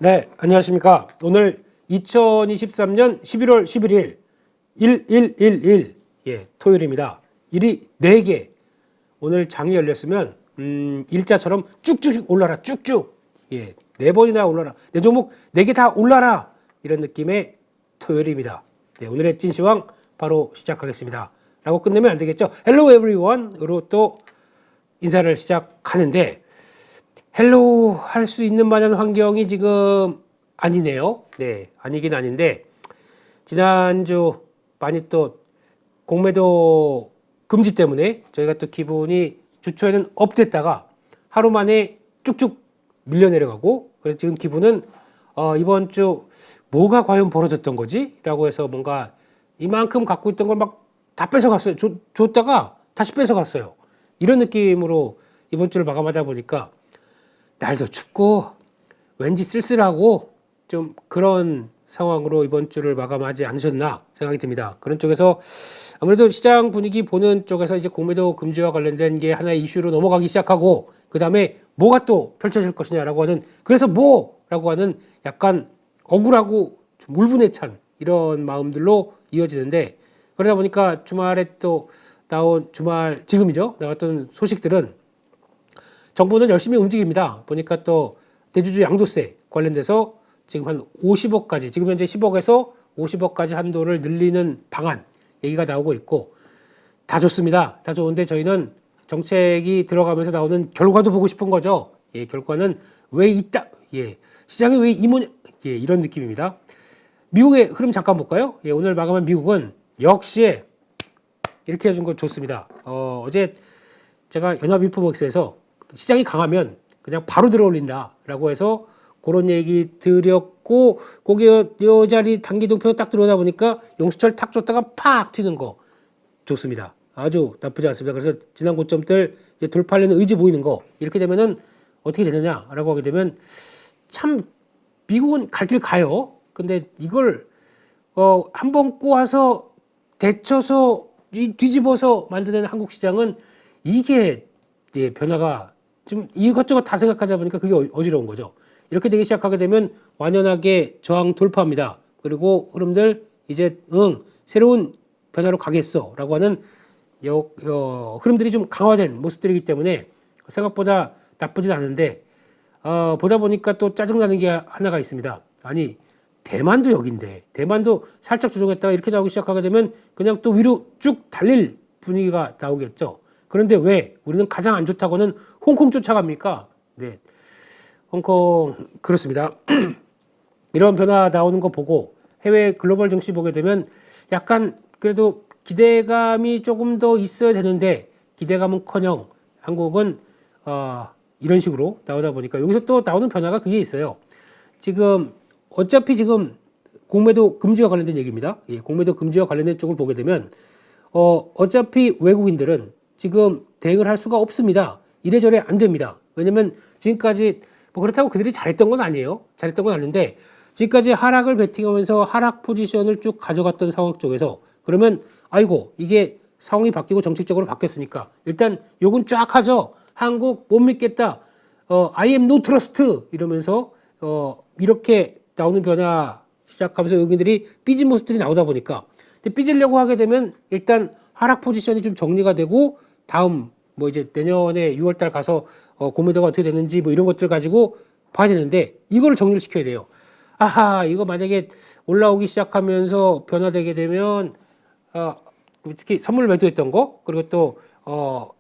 네, 안녕하십니까. 오늘 2023년 11월 11일 1111 토요일입니다. 일이 4개. 오늘 장이 열렸으면 일자처럼 쭉쭉 올라라. 쭉쭉. 4번이나 올라라. 내 종목 4개 다 올라라. 이런 느낌의 토요일입니다. 네, 오늘의 찐시황 바로 시작하겠습니다. 라고 끝내면 안 되겠죠. Hello everyone으로 또 인사를 시작하는데 헬로우 할 수 있는 만한 환경이 지금 아니네요. 네, 아니긴 아닌데 지난주 많이 또 공매도 금지 때문에 저희가 또 기분이 주 초에는 업됐다가 하루 만에 쭉쭉 밀려 내려가고, 그래서 지금 기분은 이번 주 뭐가 과연 벌어졌던 거지? 라고 해서 뭔가 이만큼 갖고 있던 걸 막 다 뺏어갔어요. 줬다가 다시 뺏어갔어요. 이런 느낌으로 이번 주를 마감하다 보니까 날도 춥고 왠지 쓸쓸하고 좀 그런 상황으로 이번 주를 마감하지 않으셨나 생각이 듭니다. 그런 쪽에서 아무래도 시장 분위기 보는 쪽에서 이제 공매도 금지와 관련된 게 하나의 이슈로 넘어가기 시작하고, 그 다음에 뭐가 또 펼쳐질 것이냐라고 하는, 그래서 뭐라고 하는 약간 억울하고 좀 울분에 찬 이런 마음들로 이어지는데, 그러다 보니까 주말에 또 나온 지금이죠, 나왔던 소식들은 정부는 열심히 움직입니다. 보니까 또 대주주 양도세 관련돼서 지금 한 50억까지, 지금 현재 10억에서 50억까지 한도를 늘리는 방안 얘기가 나오고 있고, 다 좋습니다. 다 좋은데 저희는 정책이 들어가면서 나오는 결과도 보고 싶은 거죠. 결과는 왜 있다. 시장이 왜 이 모양. 이런 느낌입니다. 미국의 흐름 잠깐 볼까요? 오늘 마감한 미국은 역시 이렇게 해준 거 좋습니다. 어제 제가 연합인포맥스에서 시장이 강하면 그냥 바로 들어올린다라고 해서 그런 얘기 드렸고, 거기 요 자리 단기동표 딱 들어오다 보니까 용수철 탁 줬다가 팍 튀는 거 좋습니다. 아주 나쁘지 않습니다. 그래서 지난 고점들 이제 돌파하려는 의지 보이는 거, 이렇게 되면은 어떻게 되느냐라고 하게 되면 참 미국은 갈 길 가요. 근데 이걸 한번 꼬아서 데쳐서 뒤집어서 만드는 한국 시장은 이게 변화가 좀 이것저것 다 생각하다 보니까 그게 어지러운 거죠. 이렇게 되기 시작하게 되면 완연하게 저항 돌파합니다. 그리고 흐름들 이제 새로운 변화로 가겠어 라고 하는 흐름들이 좀 강화된 모습들이기 때문에 생각보다 나쁘진 않은데, 보다 보니까 또 짜증나는 게 하나가 있습니다. 아니, 대만도 여긴데 대만도 살짝 조정했다가 이렇게 나오기 시작하게 되면 그냥 또 위로 쭉 달릴 분위기가 나오겠죠. 그런데 왜 우리는 가장 안 좋다고는 홍콩 쫓아갑니까? 네, 홍콩 그렇습니다. 이런 변화 나오는 거 보고 해외 글로벌 증시 보게 되면 약간 그래도 기대감이 조금 더 있어야 되는데, 기대감은커녕 한국은 이런 식으로 나오다 보니까 여기서 또 나오는 변화가 그게 있어요. 지금 어차피 지금 공매도 금지와 관련된 얘기입니다. 공매도 금지와 관련된 쪽을 보게 되면 어차피 외국인들은 지금 대응을 할 수가 없습니다. 이래저래 안 됩니다. 왜냐면 지금까지 뭐 그렇다고 그들이 잘했던 건 아니에요. 잘했던 건 아닌데 지금까지 하락을 베팅하면서 하락 포지션을 쭉 가져갔던 상황 쪽에서, 그러면 아이고 이게 상황이 바뀌고 정책적으로 바뀌었으니까 일단 요건 쫙 하죠. 한국 못 믿겠다. I am no trust 이러면서 이렇게 나오는 변화 시작하면서 여기들이 삐진 모습들이 나오다 보니까, 근데 삐지려고 하게 되면 일단 하락 포지션이 좀 정리가 되고 다음 뭐 이제 내년에 6월달 가서 공매도가 어떻게 되는지 뭐 이런 것들 가지고 봐야 되는데 이거를 정리를 시켜야 돼요. 아하, 이거 만약에 올라오기 시작하면서 변화되게 되면 특히 선물 매도했던 거, 그리고 또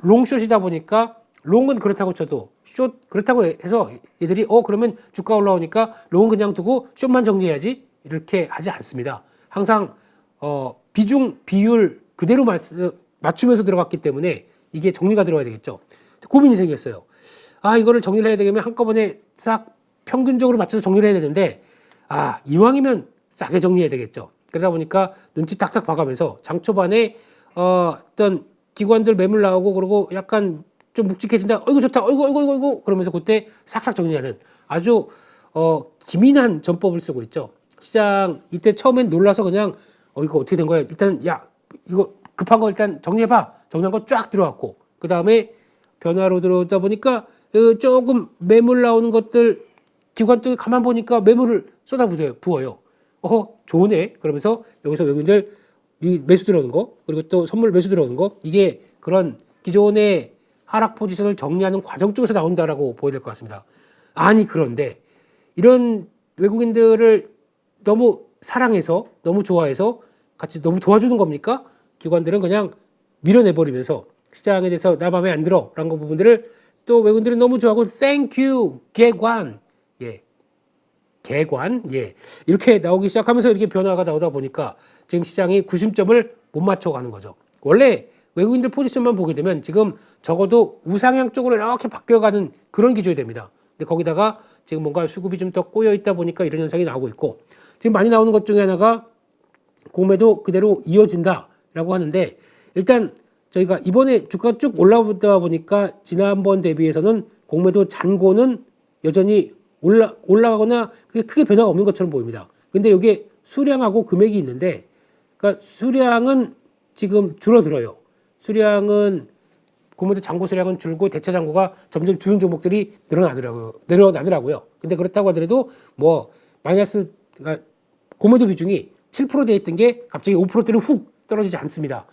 롱숏이다 보니까 롱은 그렇다고 쳐도 숏 그렇다고 해서 얘들이 그러면 주가 올라오니까 롱은 그냥 두고 숏만 정리해야지 이렇게 하지 않습니다. 항상 비중 비율 그대로 맞추면서 들어갔기 때문에 이게 정리가 들어가야 되겠죠. 고민이 생겼어요. 이거를 정리를 해야 되면 한꺼번에 싹 평균적으로 맞춰서 정리를 해야 되는데 이왕이면 싸게 정리해야 되겠죠. 그러다 보니까 눈치 딱딱 봐가면서 장 초반에 어떤 기관들 매물 나오고 그러고 약간 좀 묵직해진다. 어이구 좋다. 어이구 그러면서 그때 싹싹 정리하는 아주 기민한 전법을 쓰고 있죠. 시장 이때 처음엔 놀라서 그냥 이거 어떻게 된 거야? 일단 이거 급한 거 일단 정리해봐. 정리한 거 쫙 들어왔고, 그 다음에 변화로 들어오다 보니까 조금 매물 나오는 것들 기관 쪽에 가만 보니까 매물을 부어요. 좋으네. 그러면서 여기서 외국인들 매수 들어오는 거, 그리고 또 선물 매수 들어오는 거, 이게 그런 기존의 하락 포지션을 정리하는 과정 쪽에서 나온다라고 보여야 될 것 같습니다. 아니, 그런데 이런 외국인들을 너무 사랑해서, 너무 좋아해서 같이 너무 도와주는 겁니까? 기관들은 그냥 밀어내버리면서 시장에 대해서 나 마음에 안 들어 라는 부분들을 또 외국인들은 너무 좋아하고 Thank you, 개관. 예. 개관. 예. 이렇게 나오기 시작하면서 이렇게 변화가 나오다 보니까 지금 시장이 구심점을 못 맞춰가는 거죠. 원래 외국인들 포지션만 보게 되면 지금 적어도 우상향 쪽으로 이렇게 바뀌어가는 그런 기조이 됩니다. 근데 거기다가 지금 뭔가 수급이 좀 더 꼬여 있다 보니까 이런 현상이 나오고 있고, 지금 많이 나오는 것 중에 하나가 공매도 그대로 이어진다라고 하는데, 일단 저희가 이번에 주가가 쭉 올라오다 보니까 지난번 대비해서는 공매도 잔고는 여전히 올라가거나 크게 변화가 없는 것처럼 보입니다. 근데 이게 수량하고 금액이 있는데, 그러니까 수량은 지금 줄어들어요. 수량은 공매도 잔고 수량은 줄고 대차 잔고가 점점 주는 종목들이 늘어나더라고요. 근데 그렇다고 하더라도 뭐 마이너스, 그러니까 공매도 비중이 7% 돼 있던 게 갑자기 5%대로 훅 떨어지지 않습니다.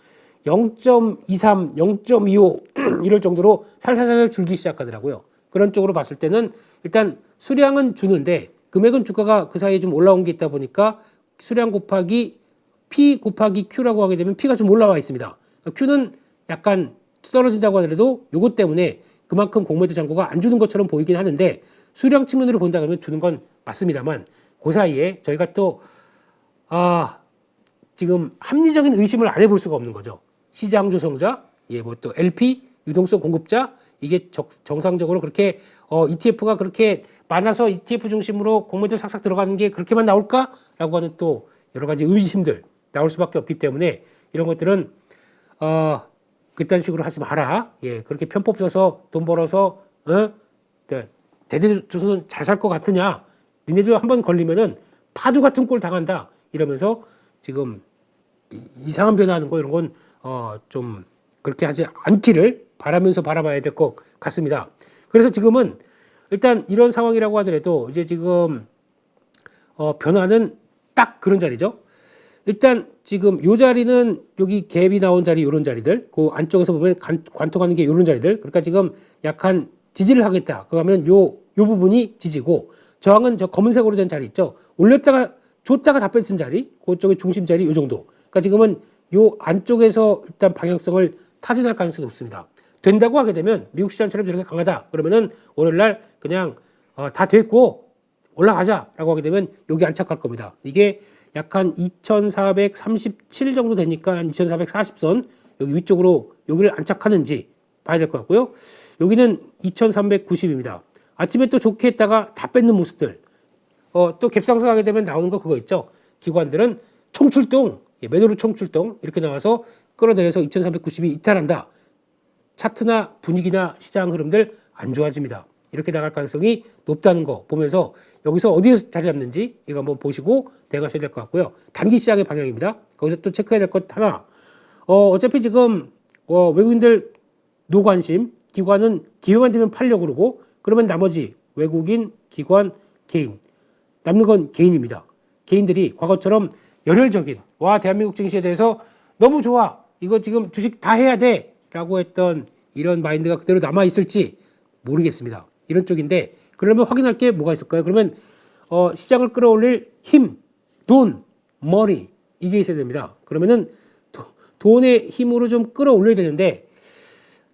0.23, 0.25 이럴 정도로 살살살 줄기 시작하더라고요. 그런 쪽으로 봤을 때는 일단 수량은 주는데 금액은 주가가 그 사이에 좀 올라온 게 있다 보니까 수량 곱하기 P 곱하기 Q라고 하게 되면 P가 좀 올라와 있습니다. Q는 약간 떨어진다고 하더라도 요것 때문에 그만큼 공매도 잔고가 안 주는 것처럼 보이긴 하는데, 수량 측면으로 본다 그러면 주는 건 맞습니다만, 그 사이에 저희가 또 지금 합리적인 의심을 안 해볼 수가 없는 거죠. 시장 조성자, 뭐 또 LP, 유동성 공급자, 이게 정상적으로 그렇게 ETF가 그렇게 많아서 ETF 중심으로 공매도 싹싹 들어가는 게 그렇게만 나올까라고 하는 또 여러 가지 의심들 나올 수밖에 없기 때문에, 이런 것들은 그딴 식으로 하지 마라. 그렇게 편법 써서 돈 벌어서 대대조선 잘 살 것 같으냐? 니네들 한번 걸리면은 파도 같은 꼴 당한다. 이러면서 지금 이상한 변화하는 거, 이런 건 좀 그렇게 하지 않기를 바라면서 바라봐야 될 것 같습니다. 그래서 지금은 일단 이런 상황이라고 하더라도 이제 지금 변화는 딱 그런 자리죠. 일단 지금 요 자리는 여기 갭이 나온 자리, 요런 자리들, 그 안쪽에서 보면 관통하는 게 요런 자리들. 그러니까 지금 약간 지지를 하겠다. 그러면 요 부분이 지지고, 저항은 저 검은색으로 된 자리 있죠. 올렸다가 줬다가 다 뺏은 자리, 그쪽의 중심 자리 요 정도. 그러니까 지금은 요 안쪽에서 일단 방향성을 타진할 가능성이 높습니다. 된다고 하게 되면 미국 시장처럼 저렇게 강하다 그러면은 월요일날 그냥 다 됐고 올라가자라고 하게 되면 여기 안착할 겁니다. 이게 약간 2437 정도 되니까 2440선 여기 위쪽으로 여기를 안착하는지 봐야 될 것 같고요. 여기는 2390입니다. 아침에 또 좋게 했다가 다 뺏는 모습들. 또 갭상승하게 되면 나오는 거 그거 있죠. 기관들은 총출동, 매도로 총출동 이렇게 나와서 끌어내려서 2490이 이탈한다. 차트나 분위기나 시장 흐름들 안 좋아집니다. 이렇게 나갈 가능성이 높다는 거 보면서 여기서 어디에서 자리 잡는지 이거 한번 보시고 대응하셔야 될 것 같고요. 단기 시장의 방향입니다. 거기서 또 체크해야 될 것 하나. 어차피 지금 외국인들 노관심, 기관은 기회만 되면 팔려고 그러고, 그러면 나머지 외국인, 기관, 개인 남는 건 개인입니다. 개인들이 과거처럼 열혈적인 대한민국 증시에 대해서 너무 좋아, 이거 지금 주식 다 해야 돼 라고 했던 이런 마인드가 그대로 남아있을지 모르겠습니다. 이런 쪽인데, 그러면 확인할 게 뭐가 있을까요? 그러면 시장을 끌어올릴 힘, 돈, 머리, 이게 있어야 됩니다. 그러면은 돈의 힘으로 좀 끌어올려야 되는데,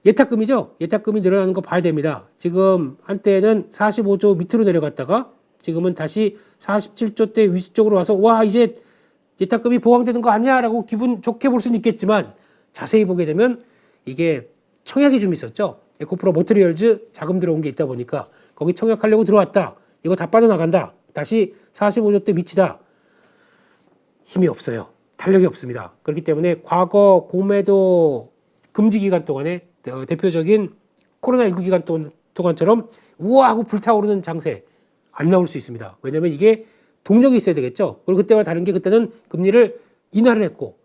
예탁금이죠. 예탁금이 늘어나는 거 봐야 됩니다. 지금 한때는 45조 밑으로 내려갔다가 지금은 다시 47조대 위쪽으로 와서 이제 예탁금이 보강되는 거 아니야 라고 기분 좋게 볼 수는 있겠지만, 자세히 보게 되면 이게 청약이 좀 있었죠. 에코프로 모트리얼즈 자금 들어온 게 있다 보니까 거기 청약하려고 들어왔다. 이거 다 빠져나간다. 다시 45조대 밑이다. 힘이 없어요. 탄력이 없습니다. 그렇기 때문에 과거 공매도 금지 기간 동안에 대표적인 코로나19 기간 동안처럼 우와 하고 불타오르는 장세 안 나올 수 있습니다. 왜냐하면 이게 동력이 있어야 되겠죠. 그리고 그때와 다른 게, 그때는 금리를 인하를 했고,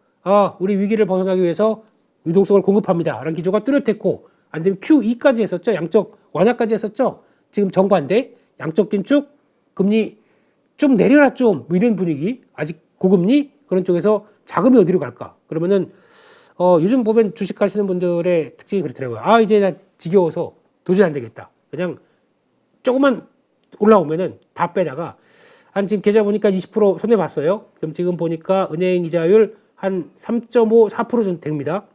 우리 위기를 벗어나기 위해서 유동성을 공급합니다 라는 기조가 뚜렷했고, 안 되면 QE까지 했었죠. 양적 완화까지 했었죠. 지금 정반대 양적 긴축, 금리 좀 내려라 좀 뭐 이런 분위기, 아직 고금리 그런 쪽에서 자금이 어디로 갈까? 그러면은 요즘 보면 주식 하시는 분들의 특징이 그렇더라고요. 아 이제 나 지겨워서 도저히 안 되겠다. 그냥 조금만 올라오면은 다 빼다가 한 지금 계좌 보니까 20% 손해 봤어요. 그럼 지금 보니까 은행 이자율 한 3.5, 4% 정도 됩니다.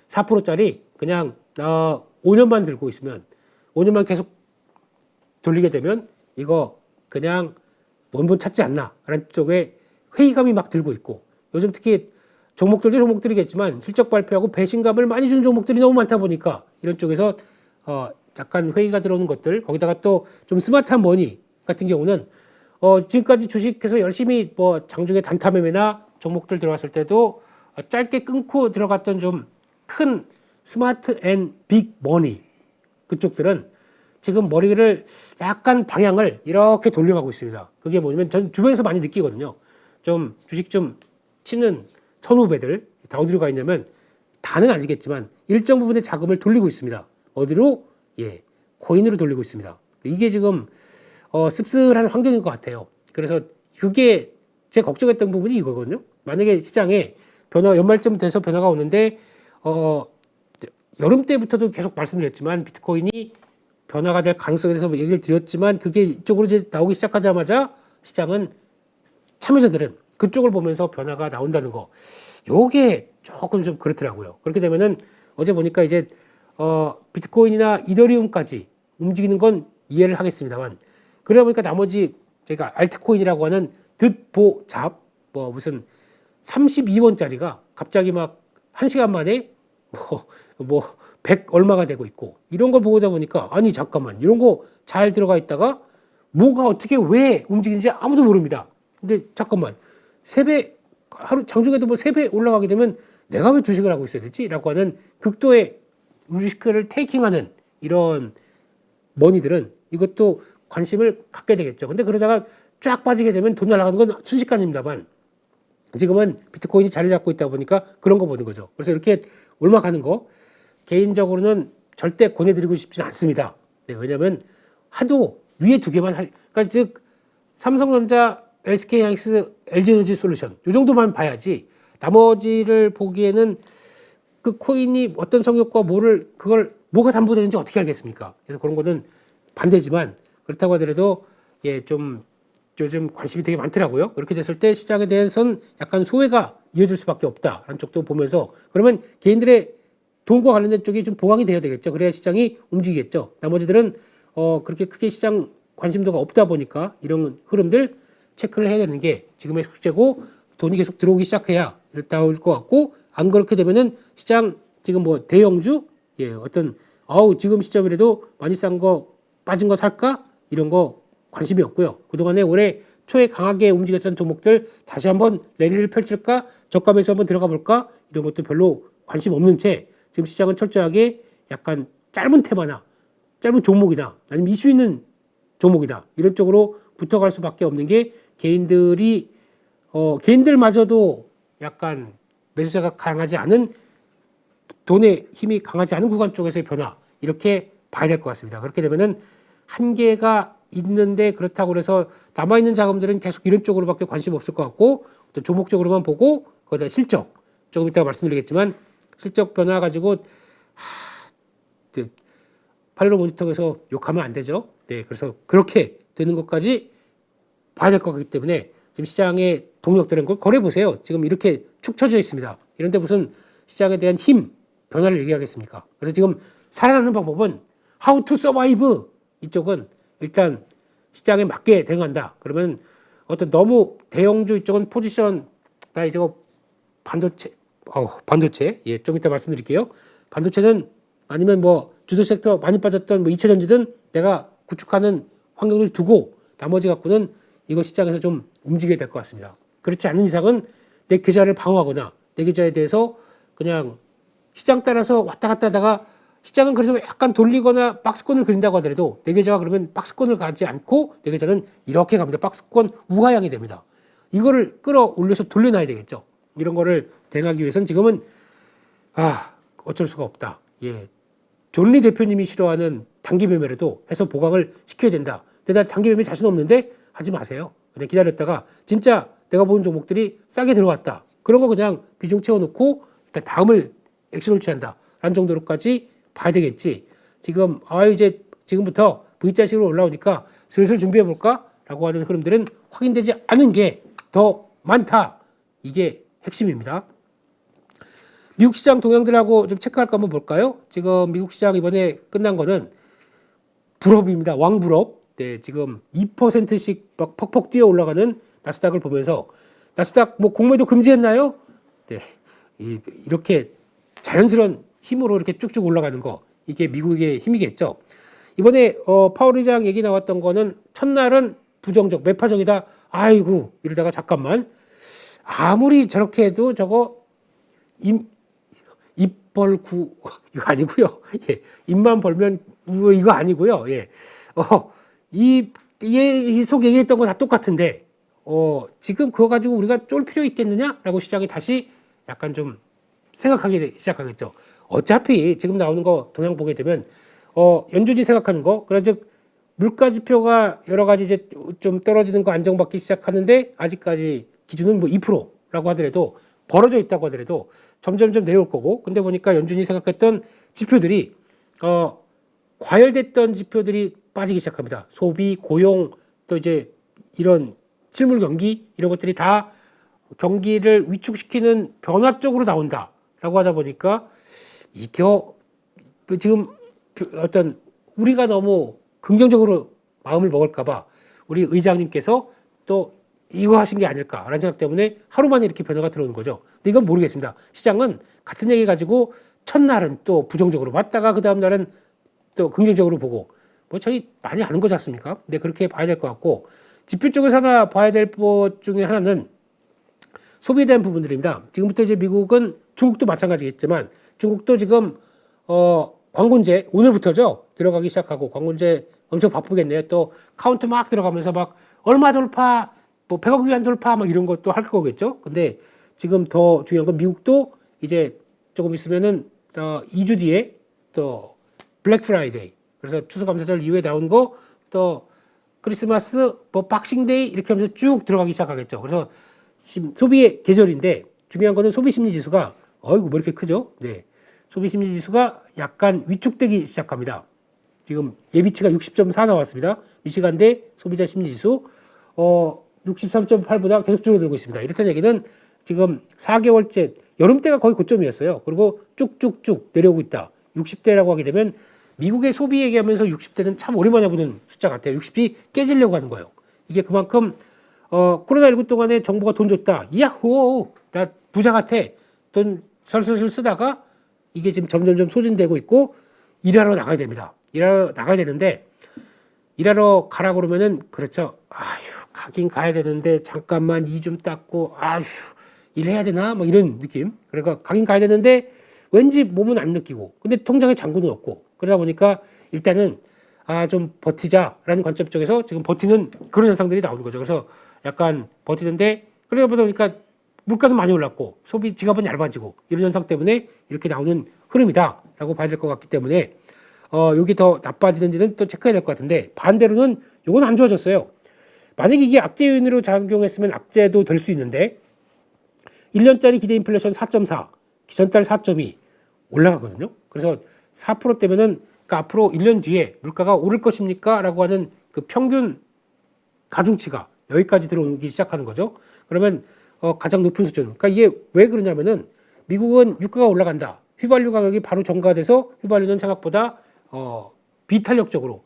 4%짜리 그냥 5년만 들고 있으면 5년만 계속 돌리게 되면 이거 그냥 원본 찾지 않나 라는 쪽에 회의감이 막 들고 있고, 요즘 특히 종목들도 종목들이겠지만 실적 발표하고 배신감을 많이 주는 종목들이 너무 많다 보니까 이런 쪽에서 약간 회의가 들어오는 것들, 거기다가 또 좀 스마트한 머니 같은 경우는 지금까지 주식해서 열심히 뭐 장중에 단타 매매나 종목들 들어왔을 때도 짧게 끊고 들어갔던 좀 큰 스마트 앤 빅 머니 그쪽들은 지금 머리를 약간 방향을 이렇게 돌려가고 있습니다. 그게 뭐냐면 전 주변에서 많이 느끼거든요. 좀 주식 좀 치는 선후배들 다 어디로 가 있냐면, 다는 아니겠지만 일정 부분의 자금을 돌리고 있습니다. 어디로? 예, 코인으로 돌리고 있습니다. 이게 지금 씁쓸한 환경인 것 같아요. 그래서 그게 제 걱정했던 부분이 이거거든요. 만약에 시장에 연말쯤 돼서 변화가 오는데 여름 때부터도 계속 말씀드렸지만 비트코인이 변화가 될 가능성에 대해서 얘기를 드렸지만, 그게 이쪽으로 이제 나오기 시작하자마자 시장은 참여자들은 그쪽을 보면서 변화가 나온다는 거, 요게 조금 좀 그렇더라고요. 그렇게 되면은 어제 보니까 이제 비트코인이나 이더리움까지 움직이는 건 이해를 하겠습니다만, 그러다 보니까 나머지 제가 알트코인이라고 하는 듣보잡 뭐 무슨 32원짜리가 갑자기 막 1시간 만에 뭐 100 얼마가 되고 있고, 이런 걸 보다 보니까 아니 잠깐만, 이런 거 잘 들어가 있다가 뭐가 어떻게 왜 움직이는지 아무도 모릅니다. 근데 잠깐만, 3배 하루 장중에도 뭐 3배 올라가게 되면 내가 왜 주식을 하고 있어야 되지? 라고 하는 극도의 리스크를 테이킹하는 이런 머니들은 이것도 관심을 갖게 되겠죠. 근데 그러다가 쫙 빠지게 되면 돈 날아가는 건 순식간입니다만, 지금은 비트코인이 자리 잡고 있다 보니까 그런 거 보는 거죠. 그래서 이렇게 올라가는 거 개인적으로는 절대 권해드리고 싶지 않습니다. 네, 왜냐하면 하도 위에 두 개만 그러니까 즉 삼성전자, SK하이닉스, LG에너지 솔루션 이 정도만 봐야지, 나머지를 보기에는 그 코인이 어떤 성격과 뭐가 담보되는지 어떻게 알겠습니까? 그래서 그런 거는 반대지만, 그렇다고 하더라도 좀 요즘 관심이 되게 많더라고요. 그렇게 됐을 때 시장에 대해서는 약간 소외가 이어질 수밖에 없다라는 쪽도 보면서, 그러면 개인들의 돈과 관련된 쪽이 좀 보강이 돼야 되겠죠. 그래야 시장이 움직이겠죠. 나머지들은 그렇게 크게 시장 관심도가 없다 보니까 이런 흐름들 체크를 해야 되는 게 지금의 숙제고, 돈이 계속 들어오기 시작해야 이렇다 올 것 같고, 안 그렇게 되면은 시장 지금 뭐 대형주 어떤 지금 시점이라도 많이 싼 거 빠진 거 살까 이런 거 관심이 없고요. 그동안에 올해 초에 강하게 움직였던 종목들 다시 한번 랠리를 펼칠까, 저가에서 한번 들어가 볼까, 이런 것도 별로 관심 없는 채 지금 시장은 철저하게 약간 짧은 테마나 짧은 종목이나 아니면 이슈 있는 종목이다 이런 쪽으로 붙어갈 수밖에 없는 게, 개인들마저도 약간 매수세가 강하지 않은, 돈의 힘이 강하지 않은 구간 쪽에서의 변화, 이렇게 봐야 될 것 같습니다. 그렇게 되면은 한계가 있는데, 그렇다고 해서 남아있는 자금들은 계속 이런 쪽으로밖에 관심 없을 것 같고, 또 종목적으로만 보고 거기다 실적, 조금 이따가 말씀드리겠지만 실적 변화 가지고 8.15 모니터에서 욕하면 안 되죠. 네, 그래서 그렇게 되는 것까지 봐야 될 것 같기 때문에 지금 시장의 동력들은 걸 거래 보세요. 지금 이렇게 축 처져 있습니다. 이런데 무슨 시장에 대한 힘, 변화를 얘기하겠습니까? 그래서 지금 살아남는 방법은 how to survive, 이쪽은 일단 시장에 맞게 대응한다. 그러면 어떤 너무 대형주 이쪽은 포지션, 나 이제 반도체, 좀 이따 말씀드릴게요. 반도체는 아니면 뭐 주도 섹터 많이 빠졌던 뭐 2차 전지든 내가 구축하는 환경을 두고, 나머지 갖고는 이거 시장에서 좀 움직여야 될 것 같습니다. 그렇지 않은 이상은 내 계좌를 방어하거나 내 계좌에 대해서 그냥 시장 따라서 왔다 갔다 하다가, 시장은 그래서 약간 돌리거나 박스권을 그린다고 하더라도 내 계좌가 그러면 박스권을 가지 않고 내 계좌는 이렇게 갑니다. 박스권 우하향이 됩니다. 이거를 끌어올려서 돌려놔야 되겠죠. 이런 거를 대응하기 위해서는 지금은 어쩔 수가 없다. 존리 대표님이 싫어하는 단기 매매라도 해서 보강을 시켜야 된다. 근데 나 장기 매매 자신 없는데 하지 마세요. 그냥 기다렸다가 진짜 내가 보는 종목들이 싸게 들어왔다. 그런 거 그냥 비중 채워놓고 일단 다음을 액션을 취한다. 라는 정도로까지 봐야 되겠지. 지금 이제 지금부터 V자식으로 올라오니까 슬슬 준비해 볼까? 라고 하는 흐름들은 확인되지 않은 게 더 많다. 이게 핵심입니다. 미국 시장 동향들하고 좀 체크할 거 한번 볼까요? 지금 미국 시장 이번에 끝난 거는 불업입니다. 왕불업. 네, 지금 2%씩 막 퍽퍽 뛰어 올라가는 나스닥을 보면서 나스닥 뭐 공매도 금지했나요? 네, 이렇게 자연스러운 힘으로 이렇게 쭉쭉 올라가는 거 이게 미국의 힘이겠죠. 이번에 파월 의장 얘기 나왔던 거는 첫날은 부정적, 매파적이다. 아이고 이러다가 잠깐만 아무리 저렇게 해도 저거 입 벌구 이거 아니고요. 예, 입만 벌면 이거 아니고요. 예, 이 속 얘기했던 거 다 똑같은데 지금 그거 가지고 우리가 쫄 필요 있겠느냐라고 시장이 다시 약간 좀 생각하기 시작하겠죠. 어차피 지금 나오는 거 동향 보게 되면 연준이 생각하는 거, 그래 즉 물가 지표가 여러 가지 이제 좀 떨어지는 거 안정받기 시작하는데 아직까지 기준은 뭐 2%라고 하더라도 벌어져 있다고 하더라도 점점점 내려올 거고, 근데 보니까 연준이 생각했던 지표들이 과열됐던 지표들이 빠지기 시작합니다. 소비, 고용, 또 이제 이런 실물 경기 이런 것들이 다 경기를 위축시키는 변화 쪽으로 나온다라고 하다 보니까 이게 지금 어떤 우리가 너무 긍정적으로 마음을 먹을까봐 우리 의장님께서 또 이거 하신 게 아닐까라는 생각 때문에 하루 만에 이렇게 변화가 들어오는 거죠. 근데 이건 모르겠습니다. 시장은 같은 얘기 가지고 첫날은 또 부정적으로 봤다가 그 다음 날은 또 긍정적으로 보고 뭐 저희 많이 아는 거지 않습니까? 근데 그렇게 봐야 될 것 같고, 지표 쪽에서 하나 봐야 될 것 중에 하나는 소비에 대한 부분들입니다. 지금부터 이제 미국은 중국도 마찬가지겠지만 중국도 지금 광군제 오늘부터죠. 들어가기 시작하고 광군제 엄청 바쁘겠네요. 또 카운트 막 들어가면서 막 얼마 돌파, 뭐 100억 위안 돌파 막 이런 것도 할 거겠죠. 근데 지금 더 중요한 건 미국도 이제 조금 있으면은 2주 뒤에 또 블랙 프라이데이, 그래서 추수감사절 이후에 나온 거, 또 크리스마스, 뭐 박싱데이 이렇게 하면서 쭉 들어가기 시작하겠죠. 그래서 소비의 계절인데 중요한 거는 소비 심리 지수가 뭐 이렇게 크죠? 네. 소비 심리 지수가 약간 위축되기 시작합니다. 지금 예비치가 60.4 나왔습니다. 미시간대 소비자 심리 지수 63.8보다 계속 줄어들고 있습니다. 이렇다는 얘기는 지금 4개월째 여름 때가 거의 고점이었어요. 그리고 쭉쭉쭉 내려오고 있다. 60대라고 하게 되면 미국의 소비 얘기하면서 60대는 참 오랜만에 보는 숫자 같아요. 60이 깨지려고 하는 거예요. 이게 그만큼 코로나19 동안에 정부가 돈 줬다. 야호! 나 부자 같아. 돈 설설설 쓰다가 이게 지금 점점점 소진되고 있고 일하러 나가야 됩니다. 일하러 나가야 되는데 일하러 가라 그러면은 그렇죠. 가긴 가야 되는데 잠깐만 이 좀 닦고 일해야 되나? 뭐 이런 느낌. 그러니까 가긴 가야 되는데 왠지 몸은 안 느끼고 근데 통장에 잔고는 없고 그러다 보니까 일단은 좀 버티자라는 관점 쪽에서 지금 버티는 그런 현상들이 나오는 거죠. 그래서 약간 버티는데 그러다 보니까 물가도 많이 올랐고 소비 지갑은 얇아지고 이런 현상 때문에 이렇게 나오는 흐름이다라고 봐야 될 것 같기 때문에 여기 더 나빠지는지는 또 체크해야 될 것 같은데, 반대로는 이건 안 좋아졌어요. 만약에 이게 악재 요인으로 작용했으면 악재도 될 수 있는데 1년짜리 기대 인플레이션 4.4, 전달 4.2 올라가거든요. 그래서 4%대면은 그러니까 앞으로 1년 뒤에 물가가 오를 것입니까? 라고 하는 그 평균 가중치가 여기까지 들어오기 시작하는 거죠. 그러면 가장 높은 수준. 그러니까 이게 왜 그러냐면은 미국은 유가가 올라간다. 휘발유 가격이 바로 전가돼서 휘발유는 생각보다 비탄력적으로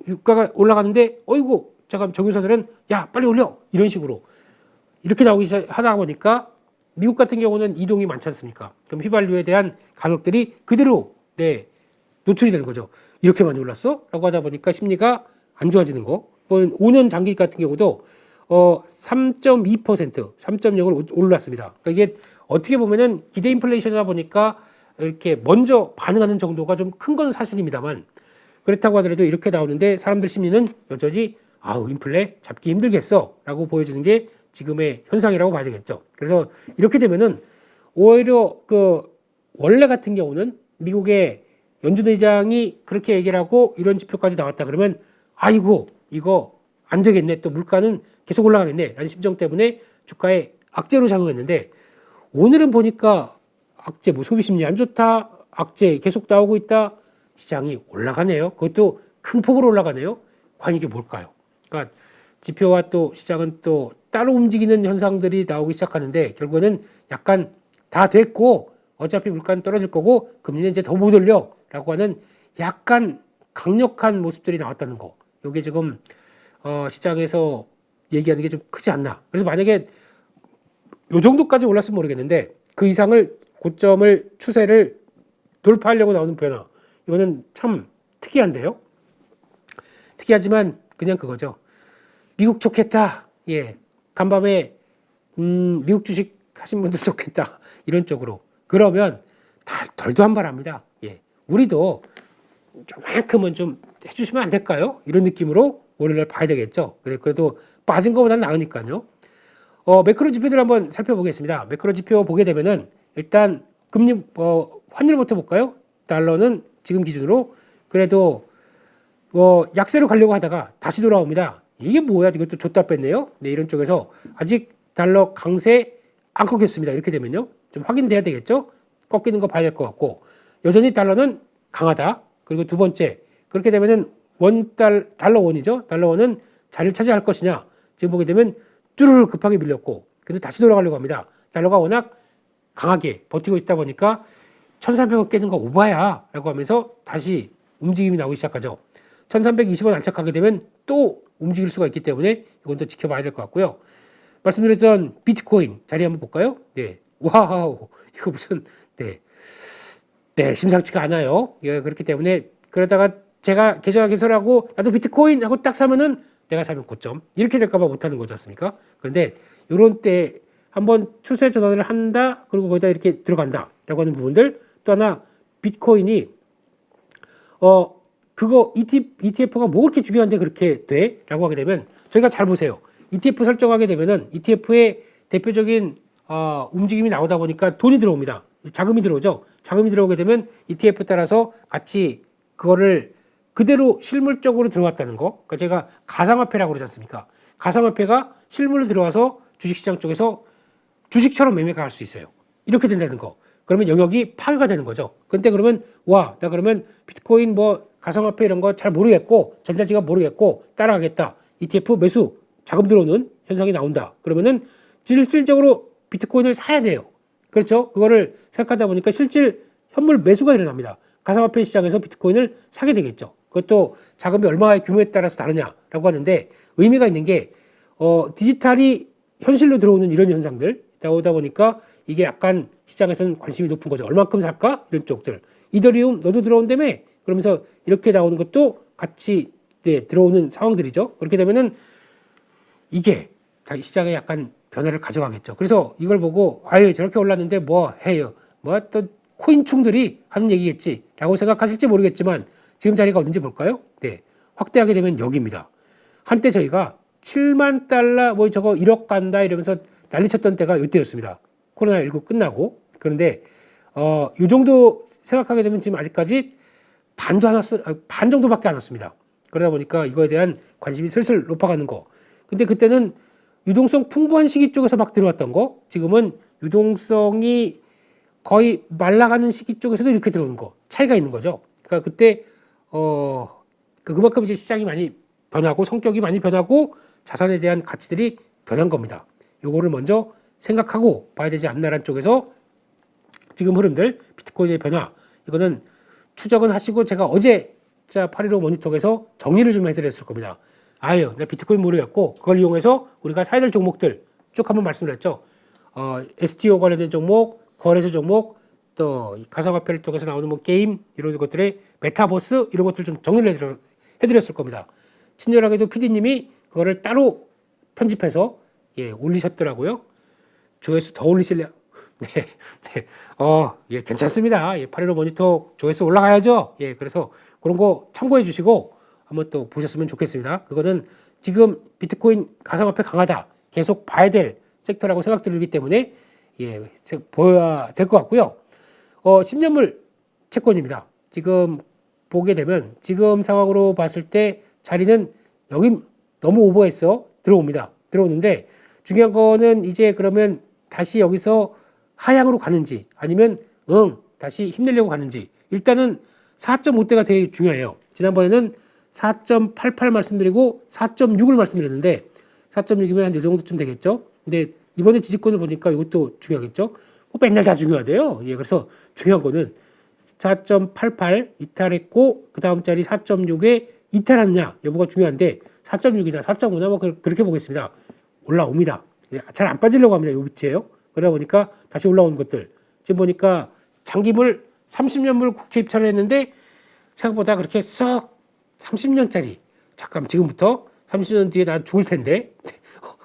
유가가 올라가는데 어이구 잠깐 정유사들은 야 빨리 올려 이런 식으로 이렇게 나오기 하다 보니까 미국 같은 경우는 이동이 많지 않습니까? 그럼 휘발유에 대한 가격들이 그대로 노출이 되는 거죠. 이렇게 많이 올랐어? 라고 하다 보니까 심리가 안 좋아지는 거. 5년 장기 같은 경우도 3.2%, 3.0을 올랐습니다. 그러니까 이게 어떻게 보면은 기대 인플레이션이다 보니까 이렇게 먼저 반응하는 정도가 좀 큰 건 사실입니다만, 그렇다고 하더라도 이렇게 나오는데 사람들 심리는 여전히 인플레 잡기 힘들겠어 라고 보여지는 게 지금의 현상이라고 봐야 되겠죠. 그래서 이렇게 되면은 오히려 원래 같은 경우는 미국의 연준 의장이 그렇게 얘기를 하고 이런 지표까지 나왔다 그러면 아이고 이거 안 되겠네. 또 물가는 계속 올라가겠네. 라는 심정 때문에 주가에 악재로 작용했는데 오늘은 보니까 악재, 뭐 소비 심리 안 좋다. 악재 계속 나오고 있다. 시장이 올라가네요. 그것도 큰 폭으로 올라가네요. 과연 이게 뭘까요? 그러니까 지표와 또 시장은 또 따로 움직이는 현상들이 나오기 시작하는데 결국에는 약간 다 됐고 어차피 물가는 떨어질 거고 금리는 이제 더 못 올려 라고 하는 약간 강력한 모습들이 나왔다는 거. 이게 지금 시장에서 얘기하는 게 좀 크지 않나. 그래서 만약에 요 정도까지 올랐으면 모르겠는데 그 이상을 고점을 추세를 돌파하려고 나오는 변화. 이거는 참 특이한데요. 특이하지만 그냥 그거죠. 미국 좋겠다. 예. 간밤에 미국 주식 하신 분들 좋겠다. 이런 쪽으로. 그러면 다 덜도 한 발 합니다. 예. 우리도 좀만큼은 좀 해주시면 안 될까요? 이런 느낌으로 월요일날 봐야 되겠죠. 그래도 빠진 것보다는 나으니까요. 매크로 지표들 한번 살펴보겠습니다. 매크로 지표 보게 되면은 일단 금리 환율부터 볼까요? 달러는 지금 기준으로 그래도 약세로 가려고 하다가 다시 돌아옵니다. 이게 뭐야? 이것도 줬다 뺐네요. 네, 이런 쪽에서 아직 달러 강세 안 꺾였습니다. 이렇게 되면요. 좀 확인돼야 되겠죠? 꺾이는 거 봐야 될 것 같고 여전히 달러는 강하다. 그리고 두 번째 그렇게 되면은 달러 원이죠. 달러 원은 자리를 차지할 것이냐. 지금 보게 되면 쭈르르 급하게 밀렸고 근데 다시 돌아가려고 합니다. 달러가 워낙 강하게 버티고 있다 보니까 1300원 깨는 거 오바야 라고 하면서 다시 움직임이 나오기 시작하죠. 1320원 안착하게 되면 또 움직일 수가 있기 때문에 이건 또 지켜봐야 될 것 같고요. 말씀드렸던 비트코인 자리 한번 볼까요? 네. 와우. 이거 무슨 네, 심상치가 않아요. 예, 그렇기 때문에 그러다가 제가 계좌 개설하고 나도 비트코인 하고 딱 사면은 내가 사면 고점 이렇게 될까봐 못하는 거지 않습니까? 그런데 이런 때 한번 추세 전환을 한다 그리고 거기다 이렇게 들어간다라고 하는 부분들 또 하나 비트코인이 그거 ETF가 뭐 그렇게 중요한데 그렇게 돼? 라고 하게 되면 저희가 잘 보세요. ETF 설정하게 되면은 ETF의 대표적인 움직임이 나오다 보니까 돈이 들어옵니다. 자금이 들어오죠. 자금이 들어오게 되면 ETF 따라서 같이 그거를 그대로 실물적으로 들어왔다는 거. 그러니까 제가 가상화폐라고 그러지 않습니까? 가상화폐가 실물로 들어와서 주식시장 쪽에서 주식처럼 매매가 할 수 있어요. 이렇게 된다는 거. 그러면 영역이 파괴가 되는 거죠. 근데 그러면 나 그러면 비트코인 뭐 가상화폐 이런 거 잘 모르겠고 전자지갑 모르겠고 따라가겠다. ETF 매수 자금 들어오는 현상이 나온다. 그러면은 실질적으로 비트코인을 사야 돼요. 그렇죠? 그거를 생각하다 보니까 실질 현물 매수가 일어납니다. 가상화폐 시장에서 비트코인을 사게 되겠죠. 그것도 자금이 얼마의 규모에 따라서 다르냐라고 하는데 의미가 있는 게 디지털이 현실로 들어오는 이런 현상들 나오다 보니까 이게 약간 시장에서는 관심이 높은 거죠. 얼만큼 살까? 이런 쪽들. 이더리움 너도 들어온다며? 그러면서 이렇게 나오는 것도 같이 들어오는 상황들이죠. 그렇게 되면은 이게 다 시장에 약간 변화를 가져가겠죠. 그래서 이걸 보고 저렇게 올랐는데 뭐 해요. 뭐 또 코인충들이 하는 얘기겠지 라고 생각하실지 모르겠지만 지금 자리가 어딘지 볼까요? 네, 확대하게 되면 여기입니다. 한때 저희가 7만 달러 뭐 저거 1억 간다 이러면서 난리쳤던 때가 이때였습니다. 코로나19 끝나고. 그런데 이 정도 생각하게 되면 지금 아직까지 반 정도밖에 안 왔습니다. 그러다 보니까 이거에 대한 관심이 슬슬 높아가는 거. 근데 그때는 유동성 풍부한 시기 쪽에서 막 들어왔던 거, 지금은 유동성이 거의 말라가는 시기 쪽에서도 이렇게 들어오는 거 차이가 있는 거죠. 그러니까 그때 그만큼 이제 시장이 많이 변하고 성격이 많이 변하고 자산에 대한 가치들이 변한 겁니다. 요거를 먼저 생각하고 봐야 되지 않나라는 쪽에서 지금 흐름들 비트코인의 변화 이거는 추적은 하시고 제가 어제 8.15 모니터에서 정리를 좀 해드렸을 겁니다. 내가 비트코인 모르겠고 그걸 이용해서 우리가 사야 될 종목들 쭉 한번 말씀드렸죠. STO 관련된 종목, 거래소 종목, 또 가상화폐를 통해서 나오는 뭐 게임 이런 것들의 메타버스 이런 것들 좀 정리를 해드렸을 겁니다. 친절하게도 PD님이 그거를 따로 편집해서 올리셨더라고요. 조회수 더 올리실래요? 네, 괜찮습니다. 8.15 모니터 조회수 올라가야죠. 그래서 그런 거 참고해 주시고 한번 또 보셨으면 좋겠습니다. 그거는 지금 비트코인 가상화폐 강하다. 계속 봐야 될 섹터라고 생각 들기 때문에 보여야 될 것 같고요. 10년물 채권입니다. 지금 보게 되면 지금 상황으로 봤을 때 자리는 여기 너무 오버했어. 들어옵니다. 들어오는데 중요한 거는 이제 그러면 다시 여기서 하향으로 가는지 아니면 다시 힘내려고 가는지 일단은 4.5대가 되게 중요해요. 지난번에는 4.88 말씀드리고 4.6을 말씀드렸는데 4.6이면 한 이 정도쯤 되겠죠. 근데 이번에 지지권을 보니까 이것도 중요하겠죠. 뭐 맨날 다 중요하대요. 예, 그래서 중요한 거는 4.88 이탈했고 그 다음 자리 4.6에 이탈했냐 여부가 중요한데 4.6이나 4.5나 뭐 그렇게 보겠습니다. 올라옵니다. 잘 안 빠지려고 합니다. 요 위치에요. 그러다 보니까 다시 올라온 것들 지금 보니까 장기물 30년물 국채 입찰을 했는데 생각보다 그렇게 썩 30년짜리 잠깐 지금부터 30년 뒤에 난 죽을 텐데